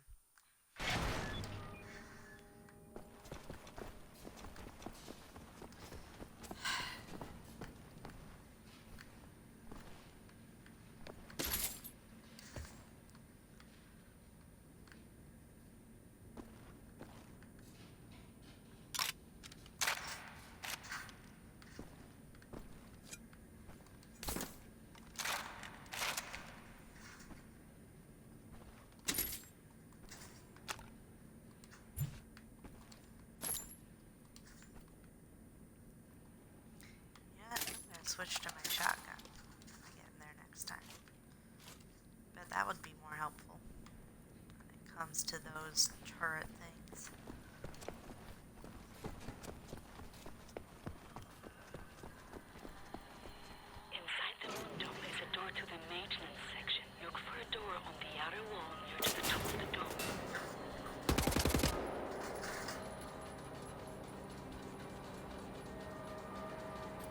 Yeah, I'm gonna switch to my shotgun when I get in there next time. Bet that would be more helpful when it comes to those turret things. Inside the moon dome is a door to the maintenance section. Look for a door on the outer wall near to the top of the dome.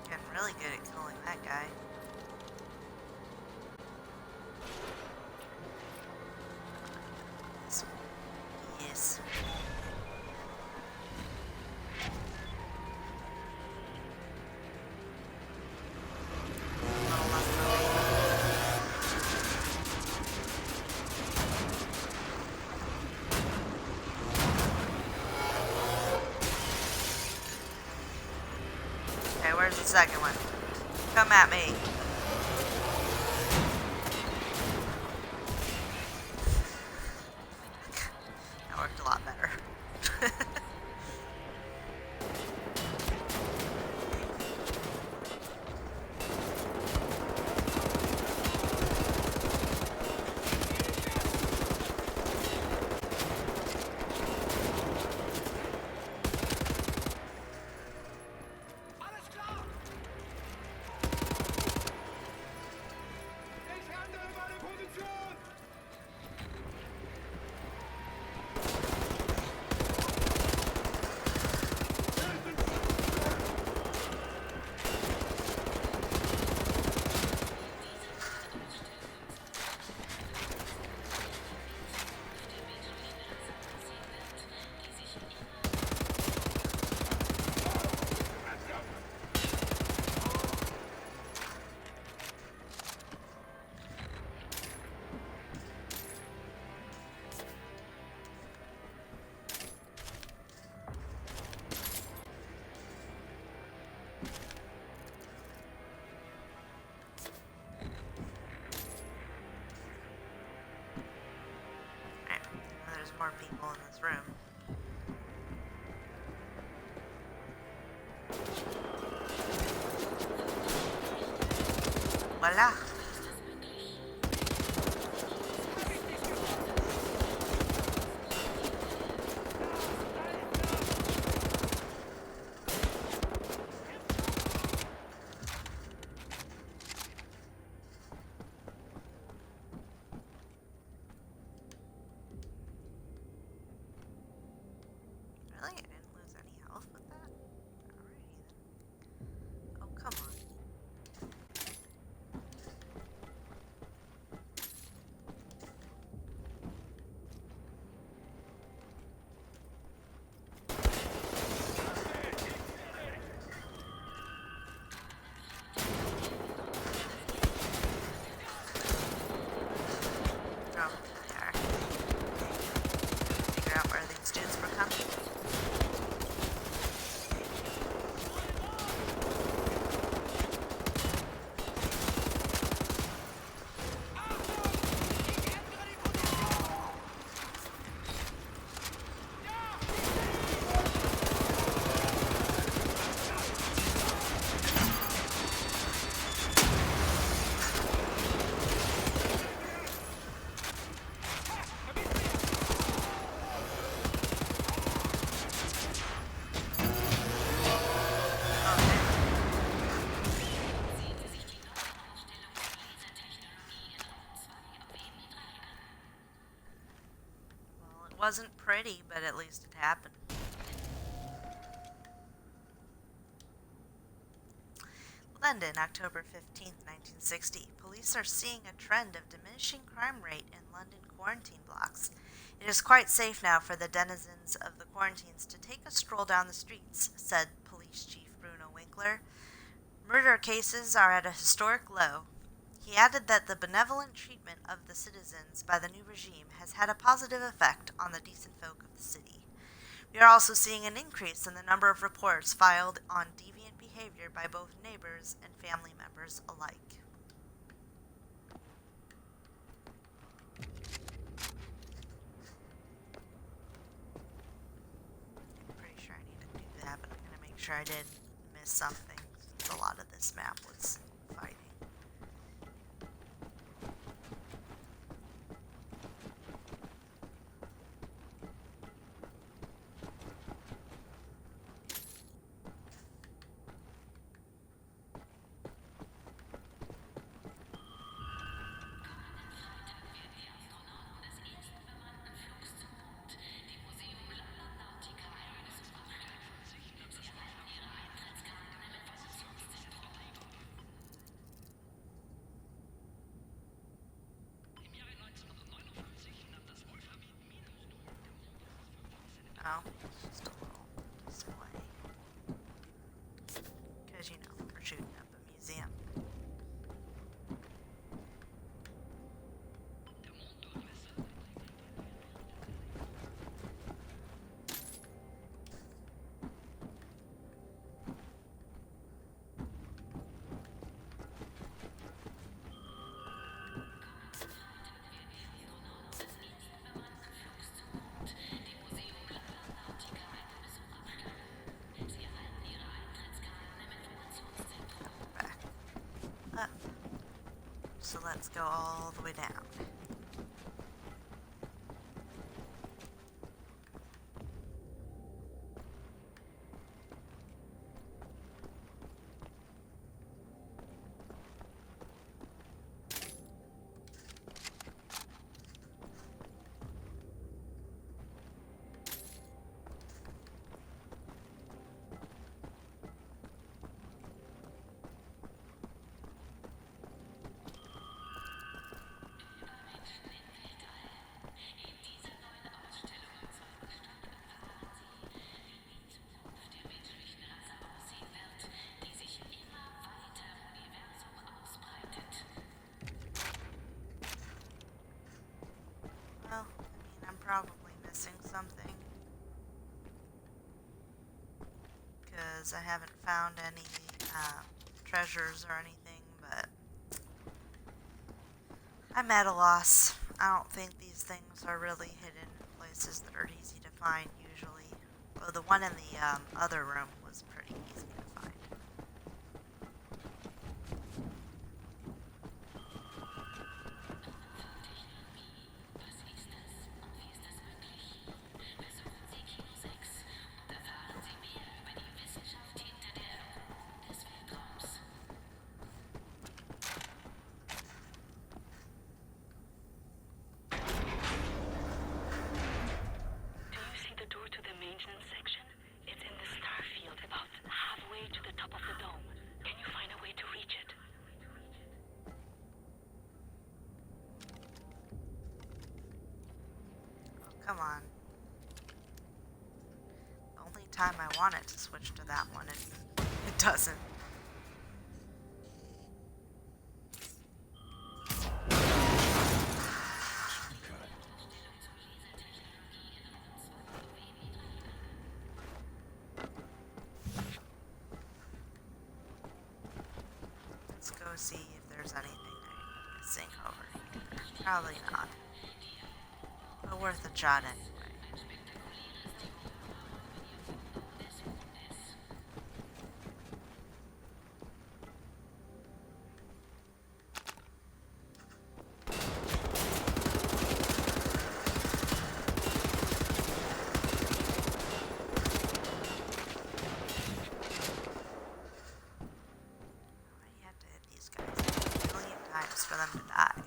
Getting really good at killing that guy. Yes. Okay, where's the second one? Come at me. That worked a lot better. There's more people in this room. Voila. Really? I didn't lose any health with that? Alrighty then. Oh, come on. wasn't pretty, but at least it happened. London, October 15th, 1960. Police are seeing a trend of diminishing crime rate in London quarantine blocks. It is quite safe now for the denizens of the quarantines to take a stroll down the streets, said Police Chief Bruno Winkler. Murder cases are at a historic low. He added that the benevolent treatment of the citizens by the new regime has had a positive effect on the decent folk of the city. We are also seeing an increase in the number of reports filed on deviant behavior by both neighbors and family members alike. I'm pretty sure I need to do that, but I'm going to make sure I didn't miss something, since a lot of this map was fighting. Oh, just a little display. Because, we're shooting up a museum. Up. So let's go all the way down. Well, I'm probably missing something. Because I haven't found any treasures or anything, but I'm at a loss. I don't think these things are really hidden in places that are easy to find usually. Well, the one in the other room was pretty easy to find. Do you see the door to the maintenance section? It's in the star field about halfway to the top of the dome. Can you find a way to reach it? Oh, come on. The only time I want it to switch to that one, it doesn't. Let's go see if there's anything I'm missing over here. Probably not. But worth a shot anyway. You have to hit these guys a million times for them to die.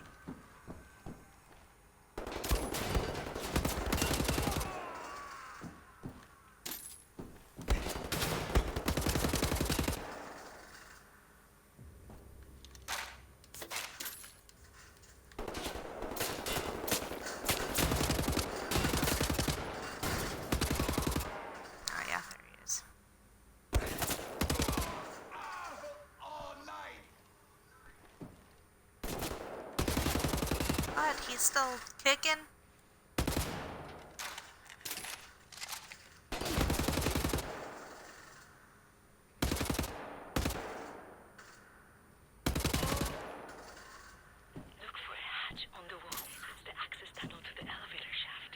he's still kicking? Look for a hatch on the wall. It's the access tunnel to the elevator shaft.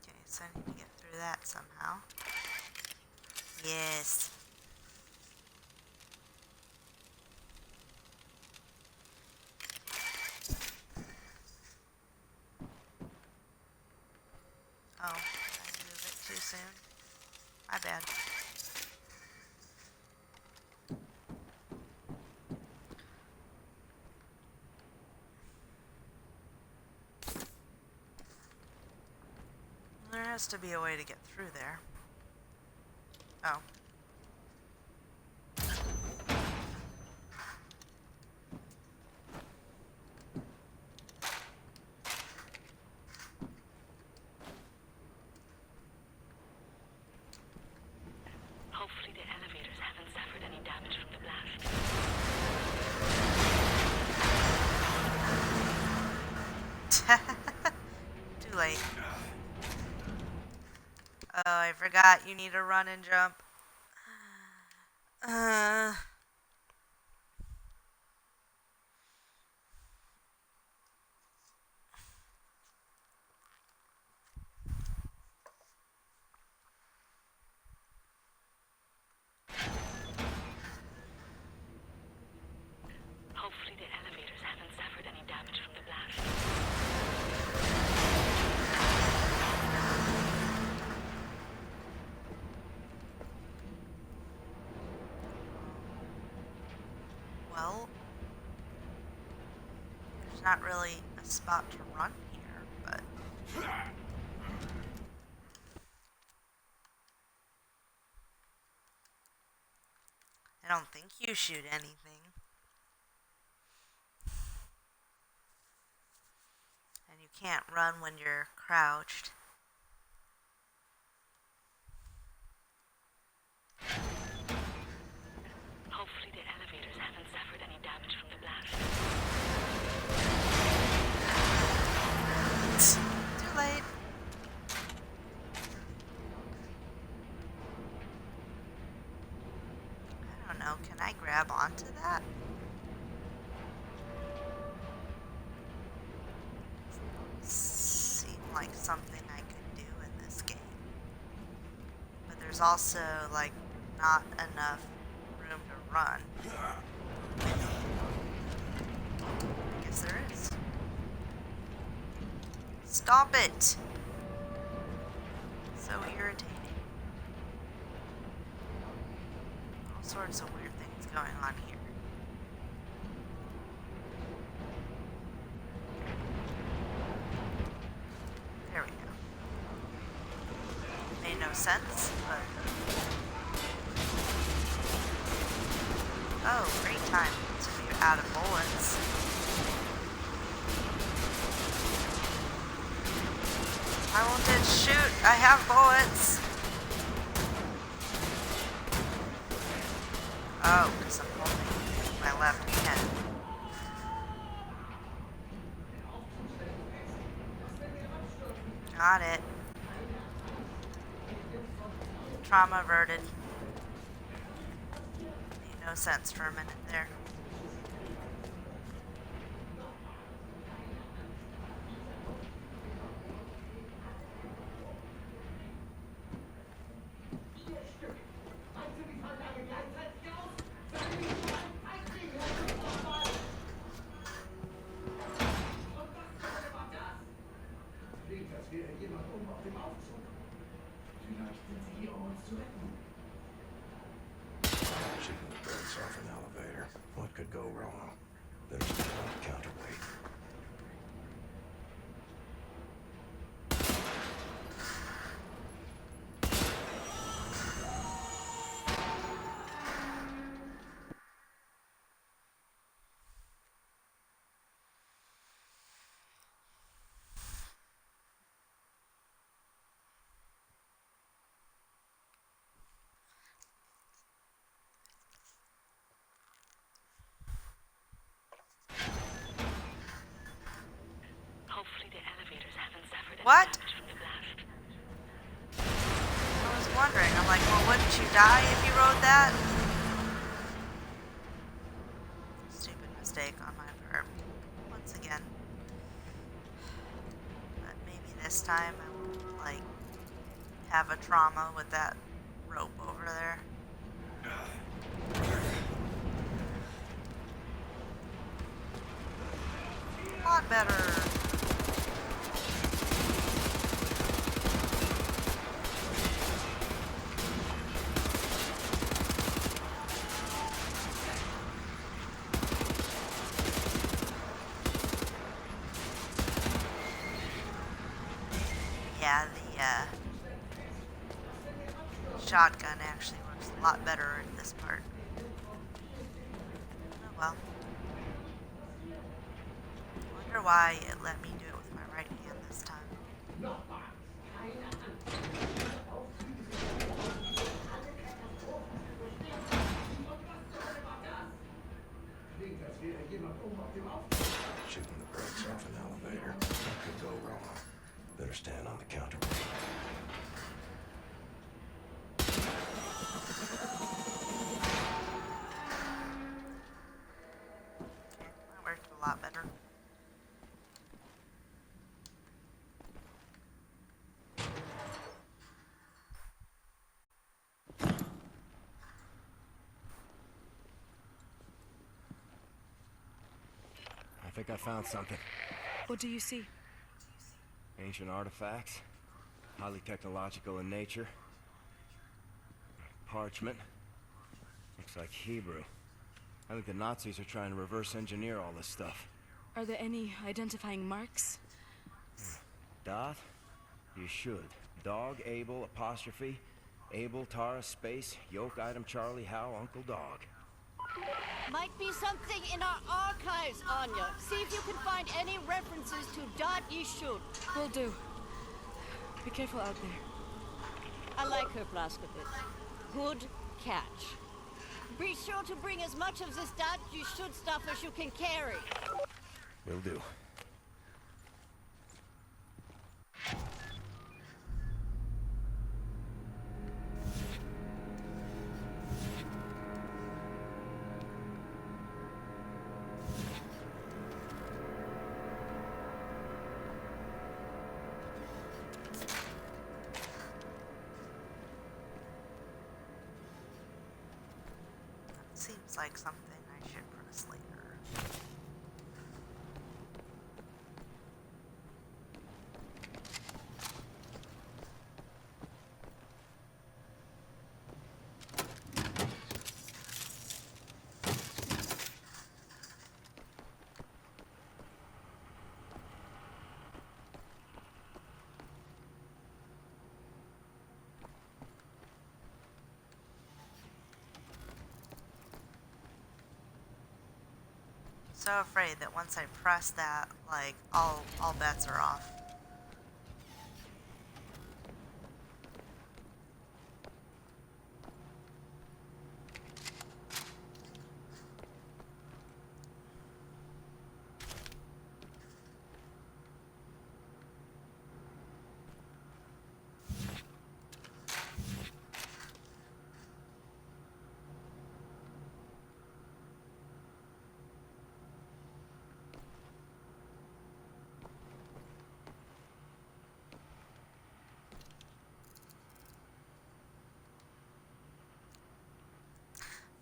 Okay, so I need to get through that somehow. Yes. Oh, did I move it too soon? My bad. There has to be a way to get through there. Oh. Hopefully the elevators haven't suffered any damage from the blast. Too late. Oh, I forgot you need to run and jump. Hopefully the elevators haven't suffered any damage from the blast. Well, there's not really a spot to run here, but... I don't think you shoot anything. And you can't run when you're crouched. Hopefully the elevators haven't suffered any damage from the blast. Too late. I don't know, can I grab onto that? Seem like something I could do in this game. But there's also, like, not enough room to run. I guess there is. Stop it! So irritating. All sorts of weird things going on here. There we go. Made no sense, but... Oh, great time to be out of bullets. I won't did shoot. I have bullets. Oh, because I'm holding my left hand. Got it. Trauma averted. Made no sense for a minute there. Shooting the brakes off an elevator. What could go wrong? There's no counterweight. What? damage from the blast. I was wondering. I'm like, well, wouldn't you die if you rode that? Stupid mistake on my part. Once again. But maybe this time I won't, like, have a trauma with that rope over there. A lot better. Yeah, the shotgun actually works a lot better in this part. Oh well. Wonder why it let me do it with my right hand this time. Shooting the brakes off an elevator. That could go wrong. Better stand on the counter. That worked a lot better. I think I found something. What do you see? Ancient artifacts. Highly technological in nature. Parchment. Looks like Hebrew. I think the Nazis are trying to reverse engineer all this stuff. Are there any identifying marks? Dot? You should. Dog, Abel, apostrophe. Abel, Tara, space, yoke, item, Charlie, Hal, Uncle Dog. Might be something in our archives, Anya. See if you can find any references to Dot Yishud. Will do. Be careful out there. I like her, Blaskovich. Good catch. Be sure to bring as much of this Dot Yishud stuff as you can carry. Will do. Seems like something I should press later. So afraid that once I press that, like, all bets are off.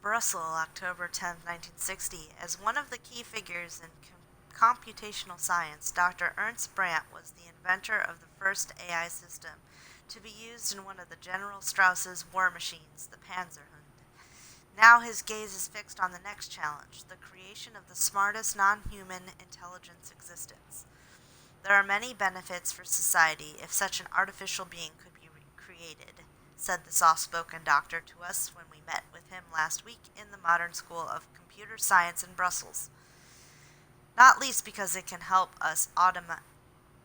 Brussels, October 10, 1960. As one of the key figures in computational science, Dr. Ernst Brandt was the inventor of the first AI system to be used in one of the General Strauss's war machines, the Panzerhund. Now his gaze is fixed on the next challenge, the creation of the smartest non-human intelligence existence. There are many benefits for society if such an artificial being could be created, said the soft-spoken doctor to us when we met with him last week in the Modern School of Computer Science in Brussels. Not least because it can help us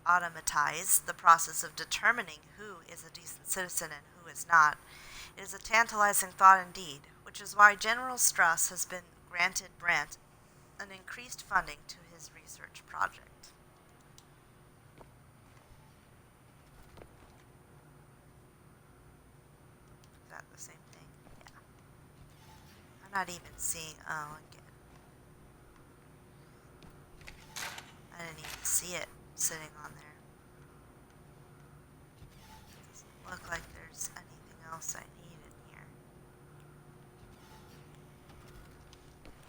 automatize the process of determining who is a decent citizen and who is not. It is a tantalizing thought indeed, which is why General Strauss has been granted Brandt an increased funding to his research project. not even seeing. Oh, okay. I didn't even see it sitting on there. Doesn't look like there's anything else I need in here.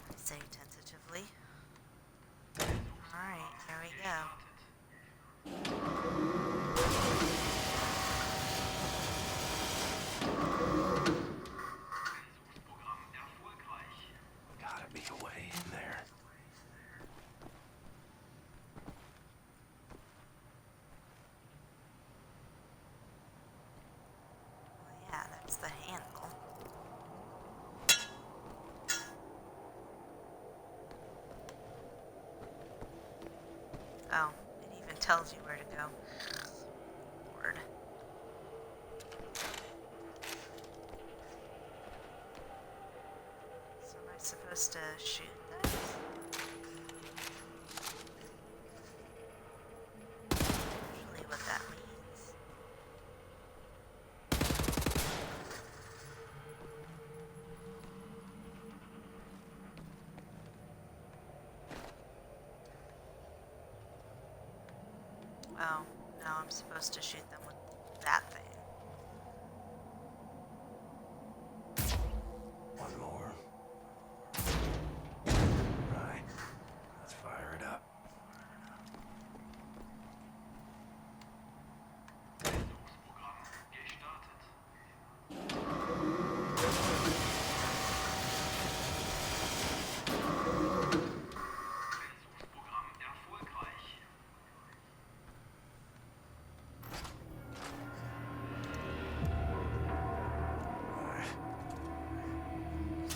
I say tentatively. Alright, here we go. Gotta be a way in there. Well, yeah, that's the handle. Oh, it even tells you where to go. Lord. So am I supposed to shoot this? Usually what that means. Oh, no, I'm supposed to shoot them with that thing. One more. Right. Let's fire it up.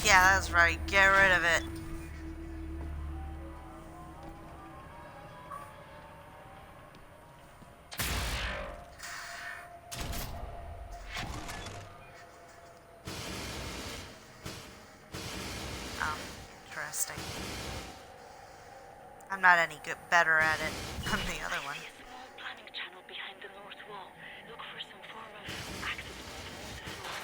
Yeah, that's right. Get rid of it. Oh, interesting. I'm not any better at it than the other one. I see a small planning channel behind the north wall. Look for some form of access point along the floor.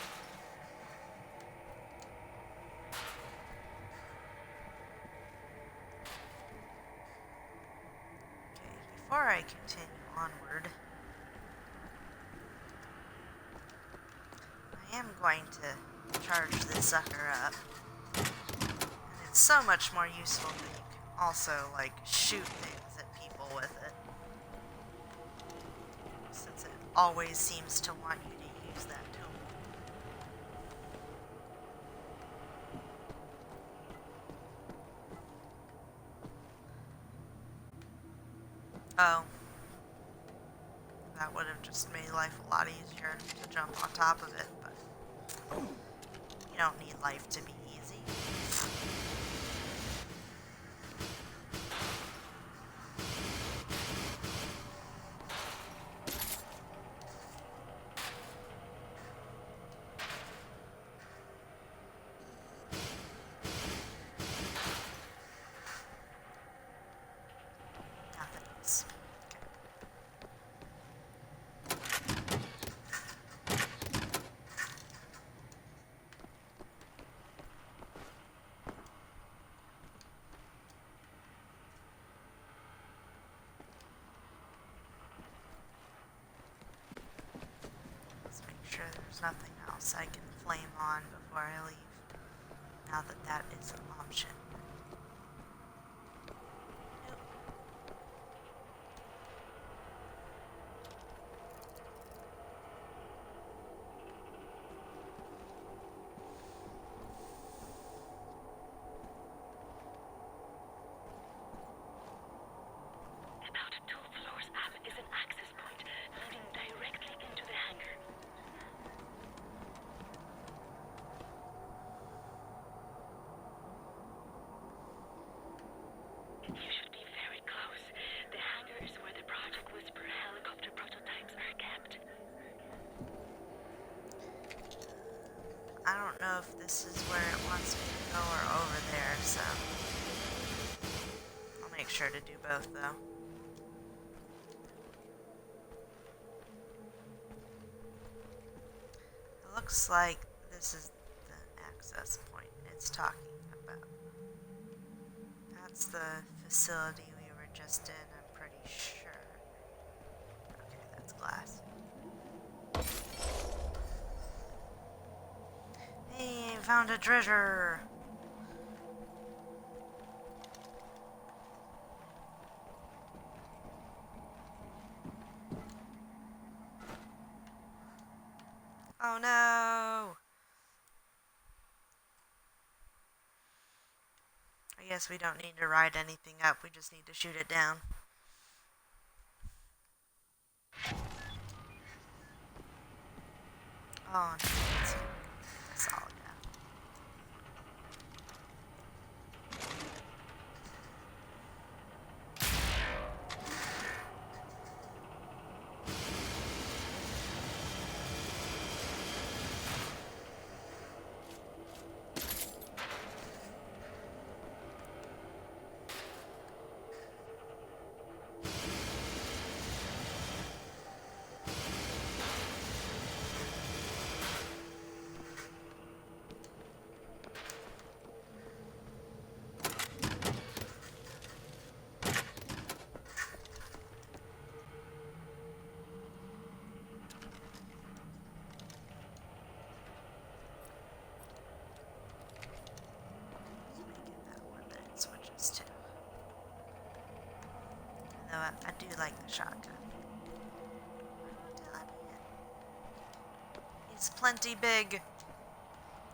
Okay, before I continue onward, I am going to charge this sucker up. And it's so much more useful that you can also, like, shoot things at people with it. Since it always seems to want you to use that tool. Oh. That would have just made life a lot easier to jump on top of it, but you don't need life to be easy. Nothing else. Okay. Let's make sure there's nothing else I can flame on before I leave. Now that that is an option. About 2 floors up is an access point leading directly into the hangar. You should be very close. The hangar is where the Project Whisper helicopter prototypes are kept. I don't know if this is where it wants me to go or over there, so I'll make sure to do both though. It looks like this is the access point. it's talking about. That's the facility we were just in, I'm pretty sure. Okay, that's glass. Hey, found a treasure! Oh no! I guess we don't need to ride anything up, we just need to shoot it down. Oh, no, that's all, yeah. Switches too. Though I do like the shotgun. He's plenty big.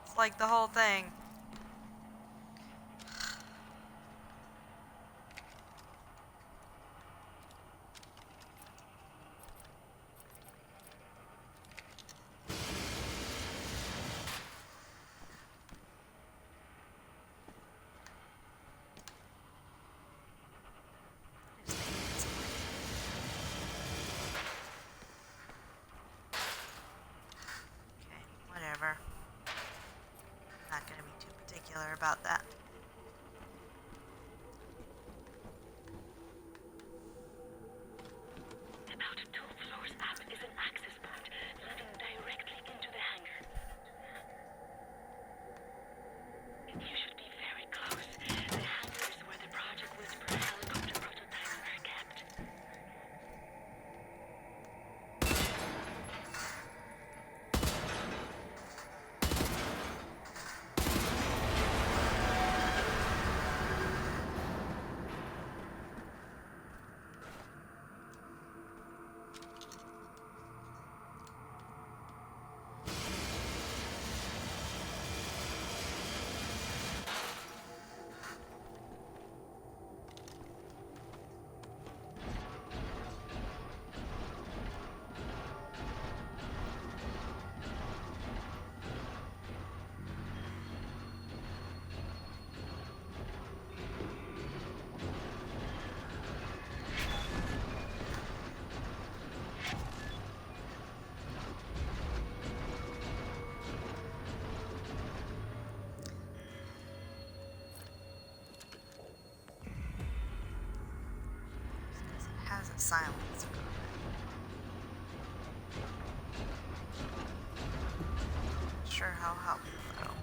It's like the whole thing. Whatever. Not gonna be too particular about that. About 2 floors up is an access point leading directly into the hangar. You should be very close. The hangar is where the Project Whisper helicopter prototypes are kept. Has a silence. Sure how helpful that'll be.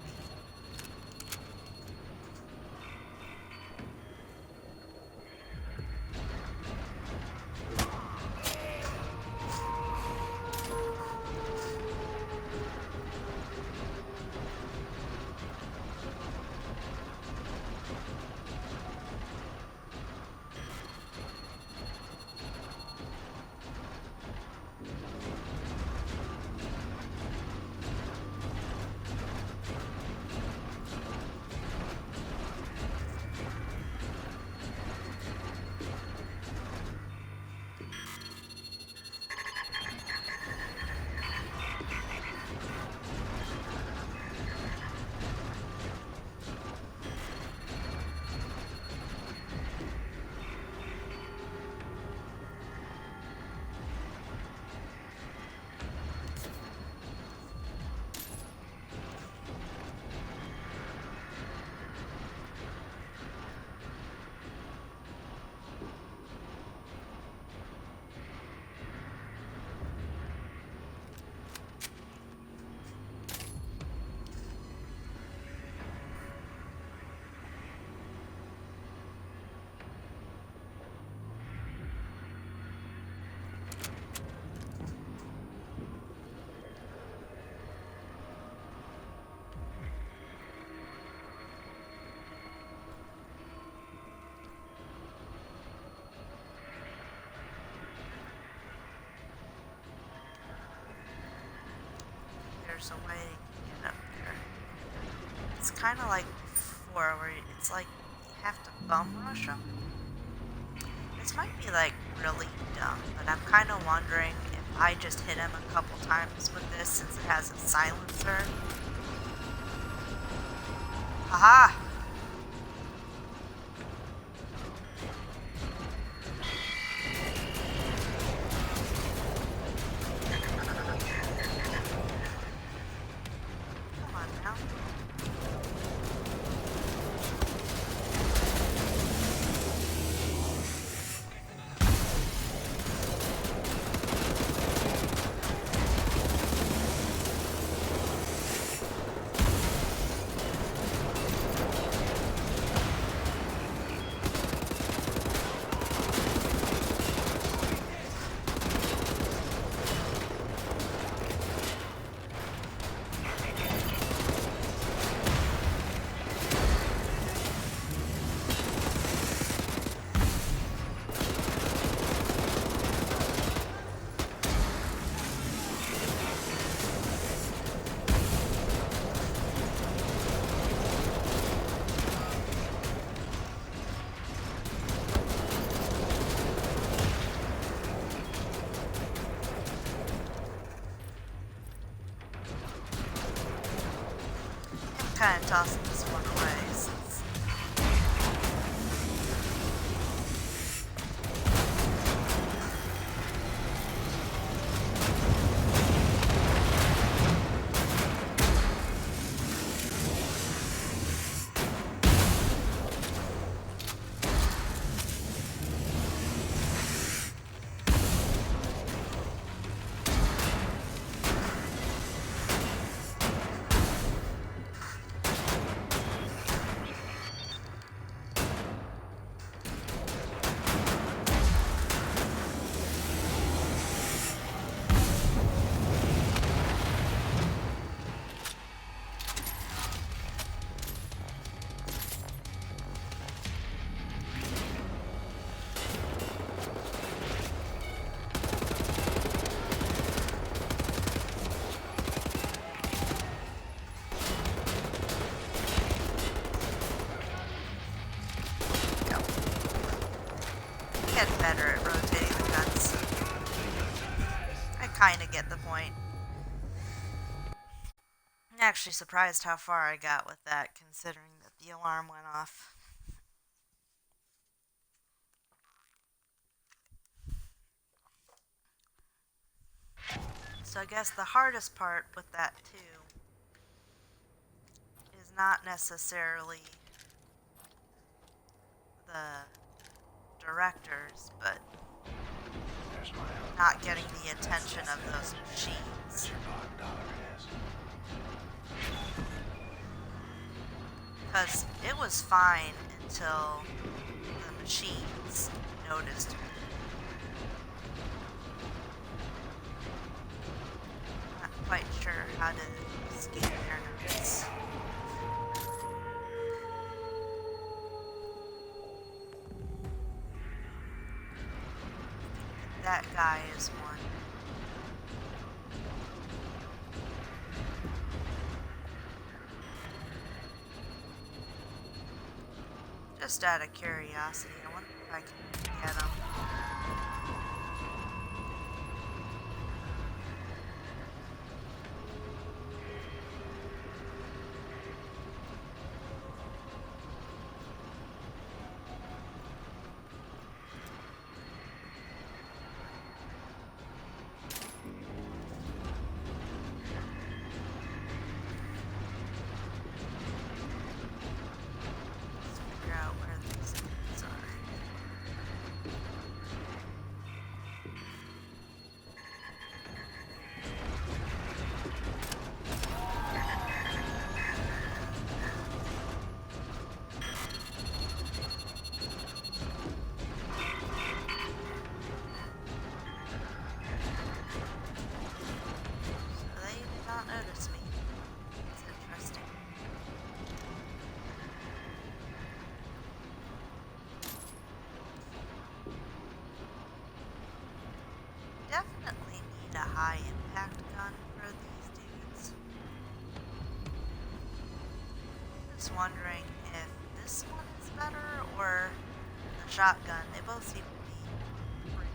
there's a way to get up there. It's kind of like before, where it's like you have to bum rush them. This might be like really dumb, but I'm kind of wondering if I just hit him a couple times with this since it has a silencer. Aha! Come on now. Kind of tossing this one away since get better at rotating the guns. I kind of get the point. I'm actually surprised how far I got with that, considering that the alarm went off. So I guess the hardest part with that too is not necessarily the directors, but not getting the attention of those machines. Because it was fine until the machines noticed me. Not quite sure how to escape their notice. That guy is one. Just out of curiosity, I wonder if I can get him. Figure out where these things are. So they did not notice me. It's interesting. Definitely need a high impact gun for these dudes. keeps wondering if this one is better or the shotgun. They both seem to be pretty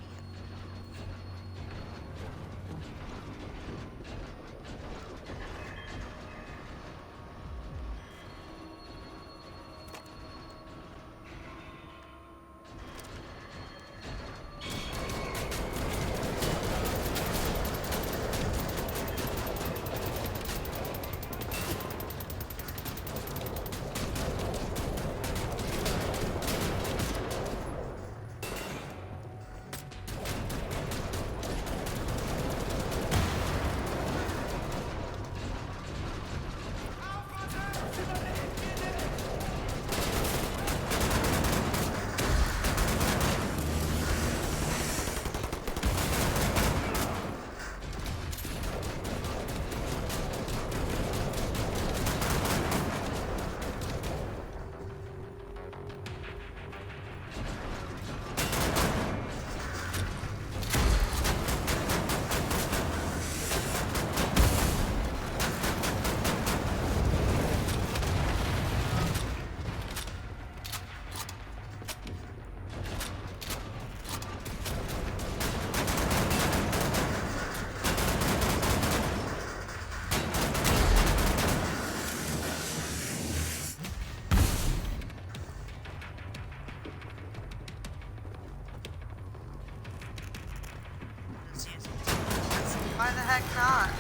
just using tools. Why the heck not?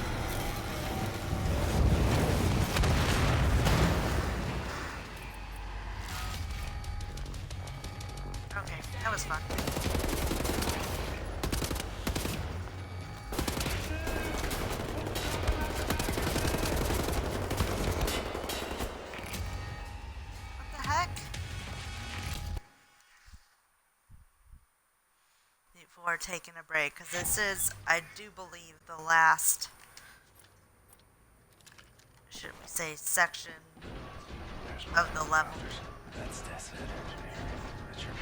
Okay, that was fun. What the heck? Before taking a break, because this is, I do believe, the last, should we say, section of the level. That's it. That's your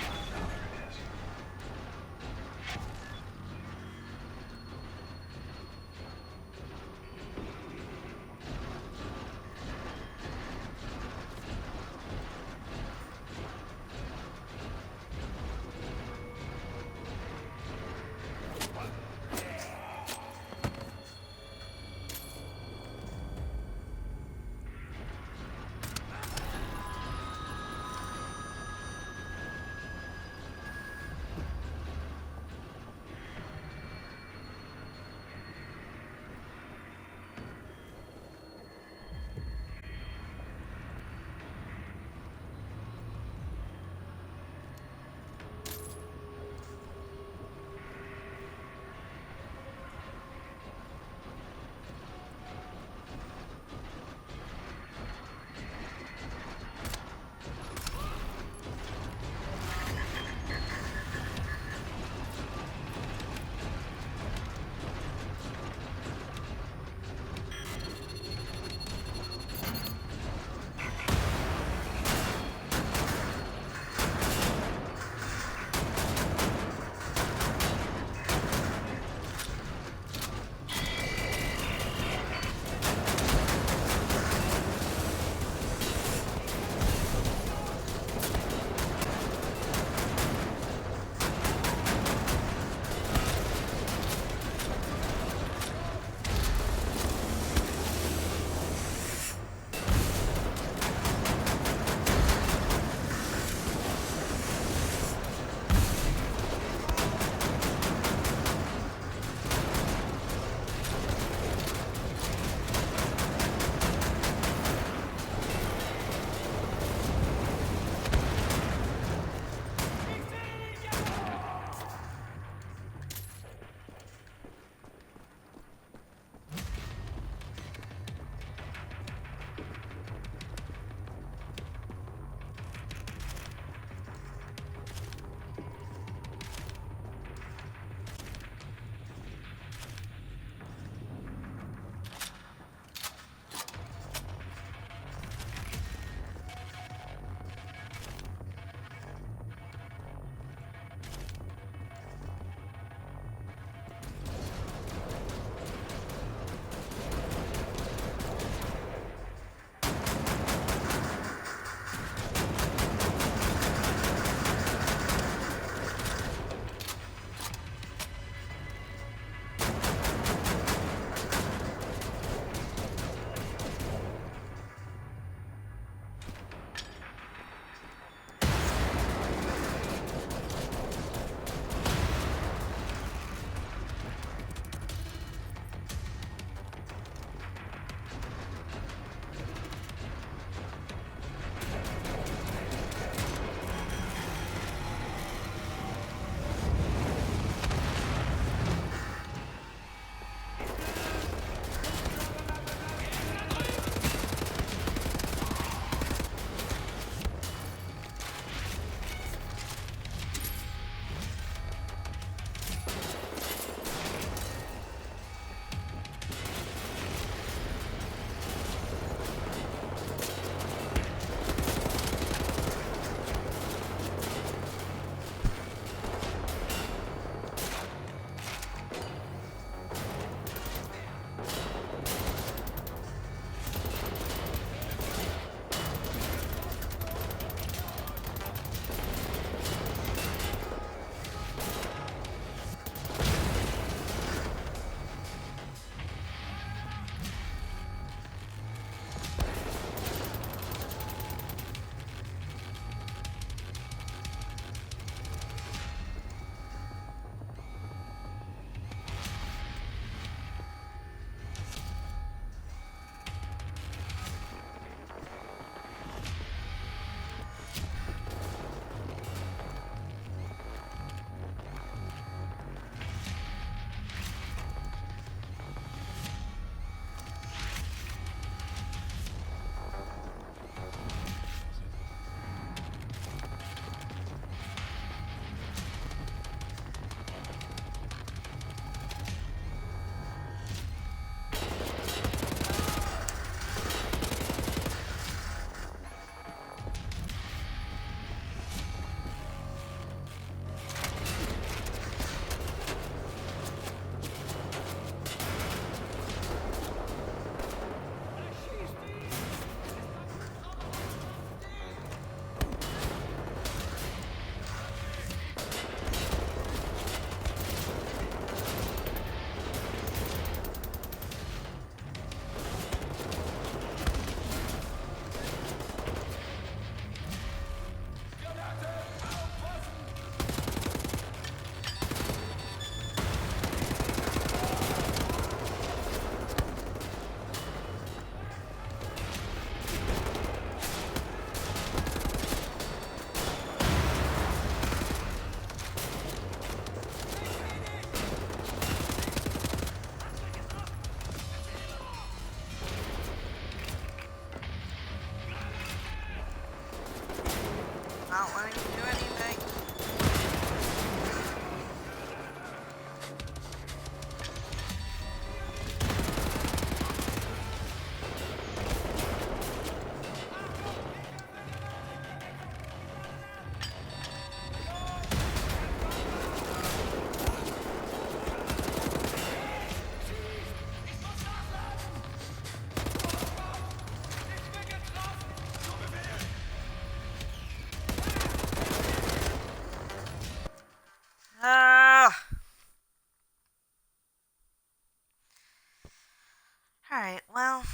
Alright, well,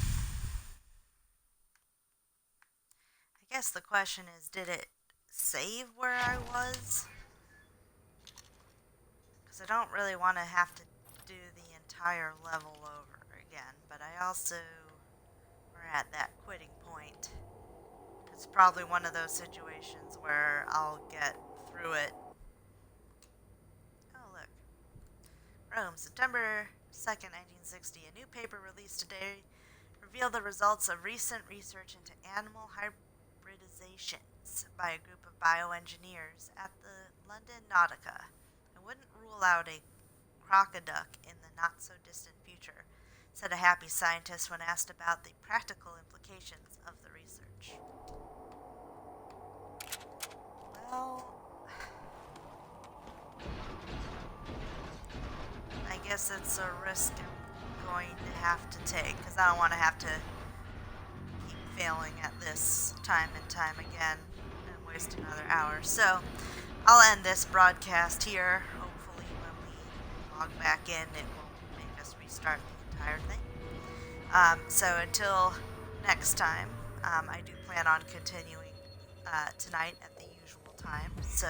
I guess the question is, did it save where I was? Because I don't really want to have to do the entire level over again, but I also, we're at that quitting point. It's probably one of those situations where I'll get through it. Oh, look. Rome, September 2nd, 1960. A new paper released today revealed the results of recent research into animal hybridizations by a group of bioengineers at the London Nautica. I wouldn't rule out a crocoduck in the not-so-distant future, said a happy scientist when asked about the practical implications of the research. Well, I guess it's a risk I'm going to have to take, because I don't want to have to keep failing at this time and time again and waste another hour. So, I'll end this broadcast here. Hopefully when we log back in, it won't make us restart the entire thing. So until next time, I do plan on continuing tonight at the usual time. So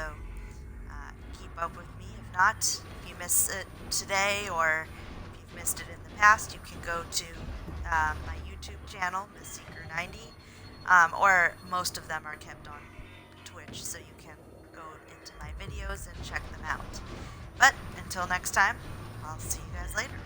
keep up with me. If not, if you miss it today or if you've missed it in the past, you can go to my YouTube channel, MissSeeker90, or most of them are kept on Twitch, so you can go into my videos and check them out. But until next time, I'll see you guys later.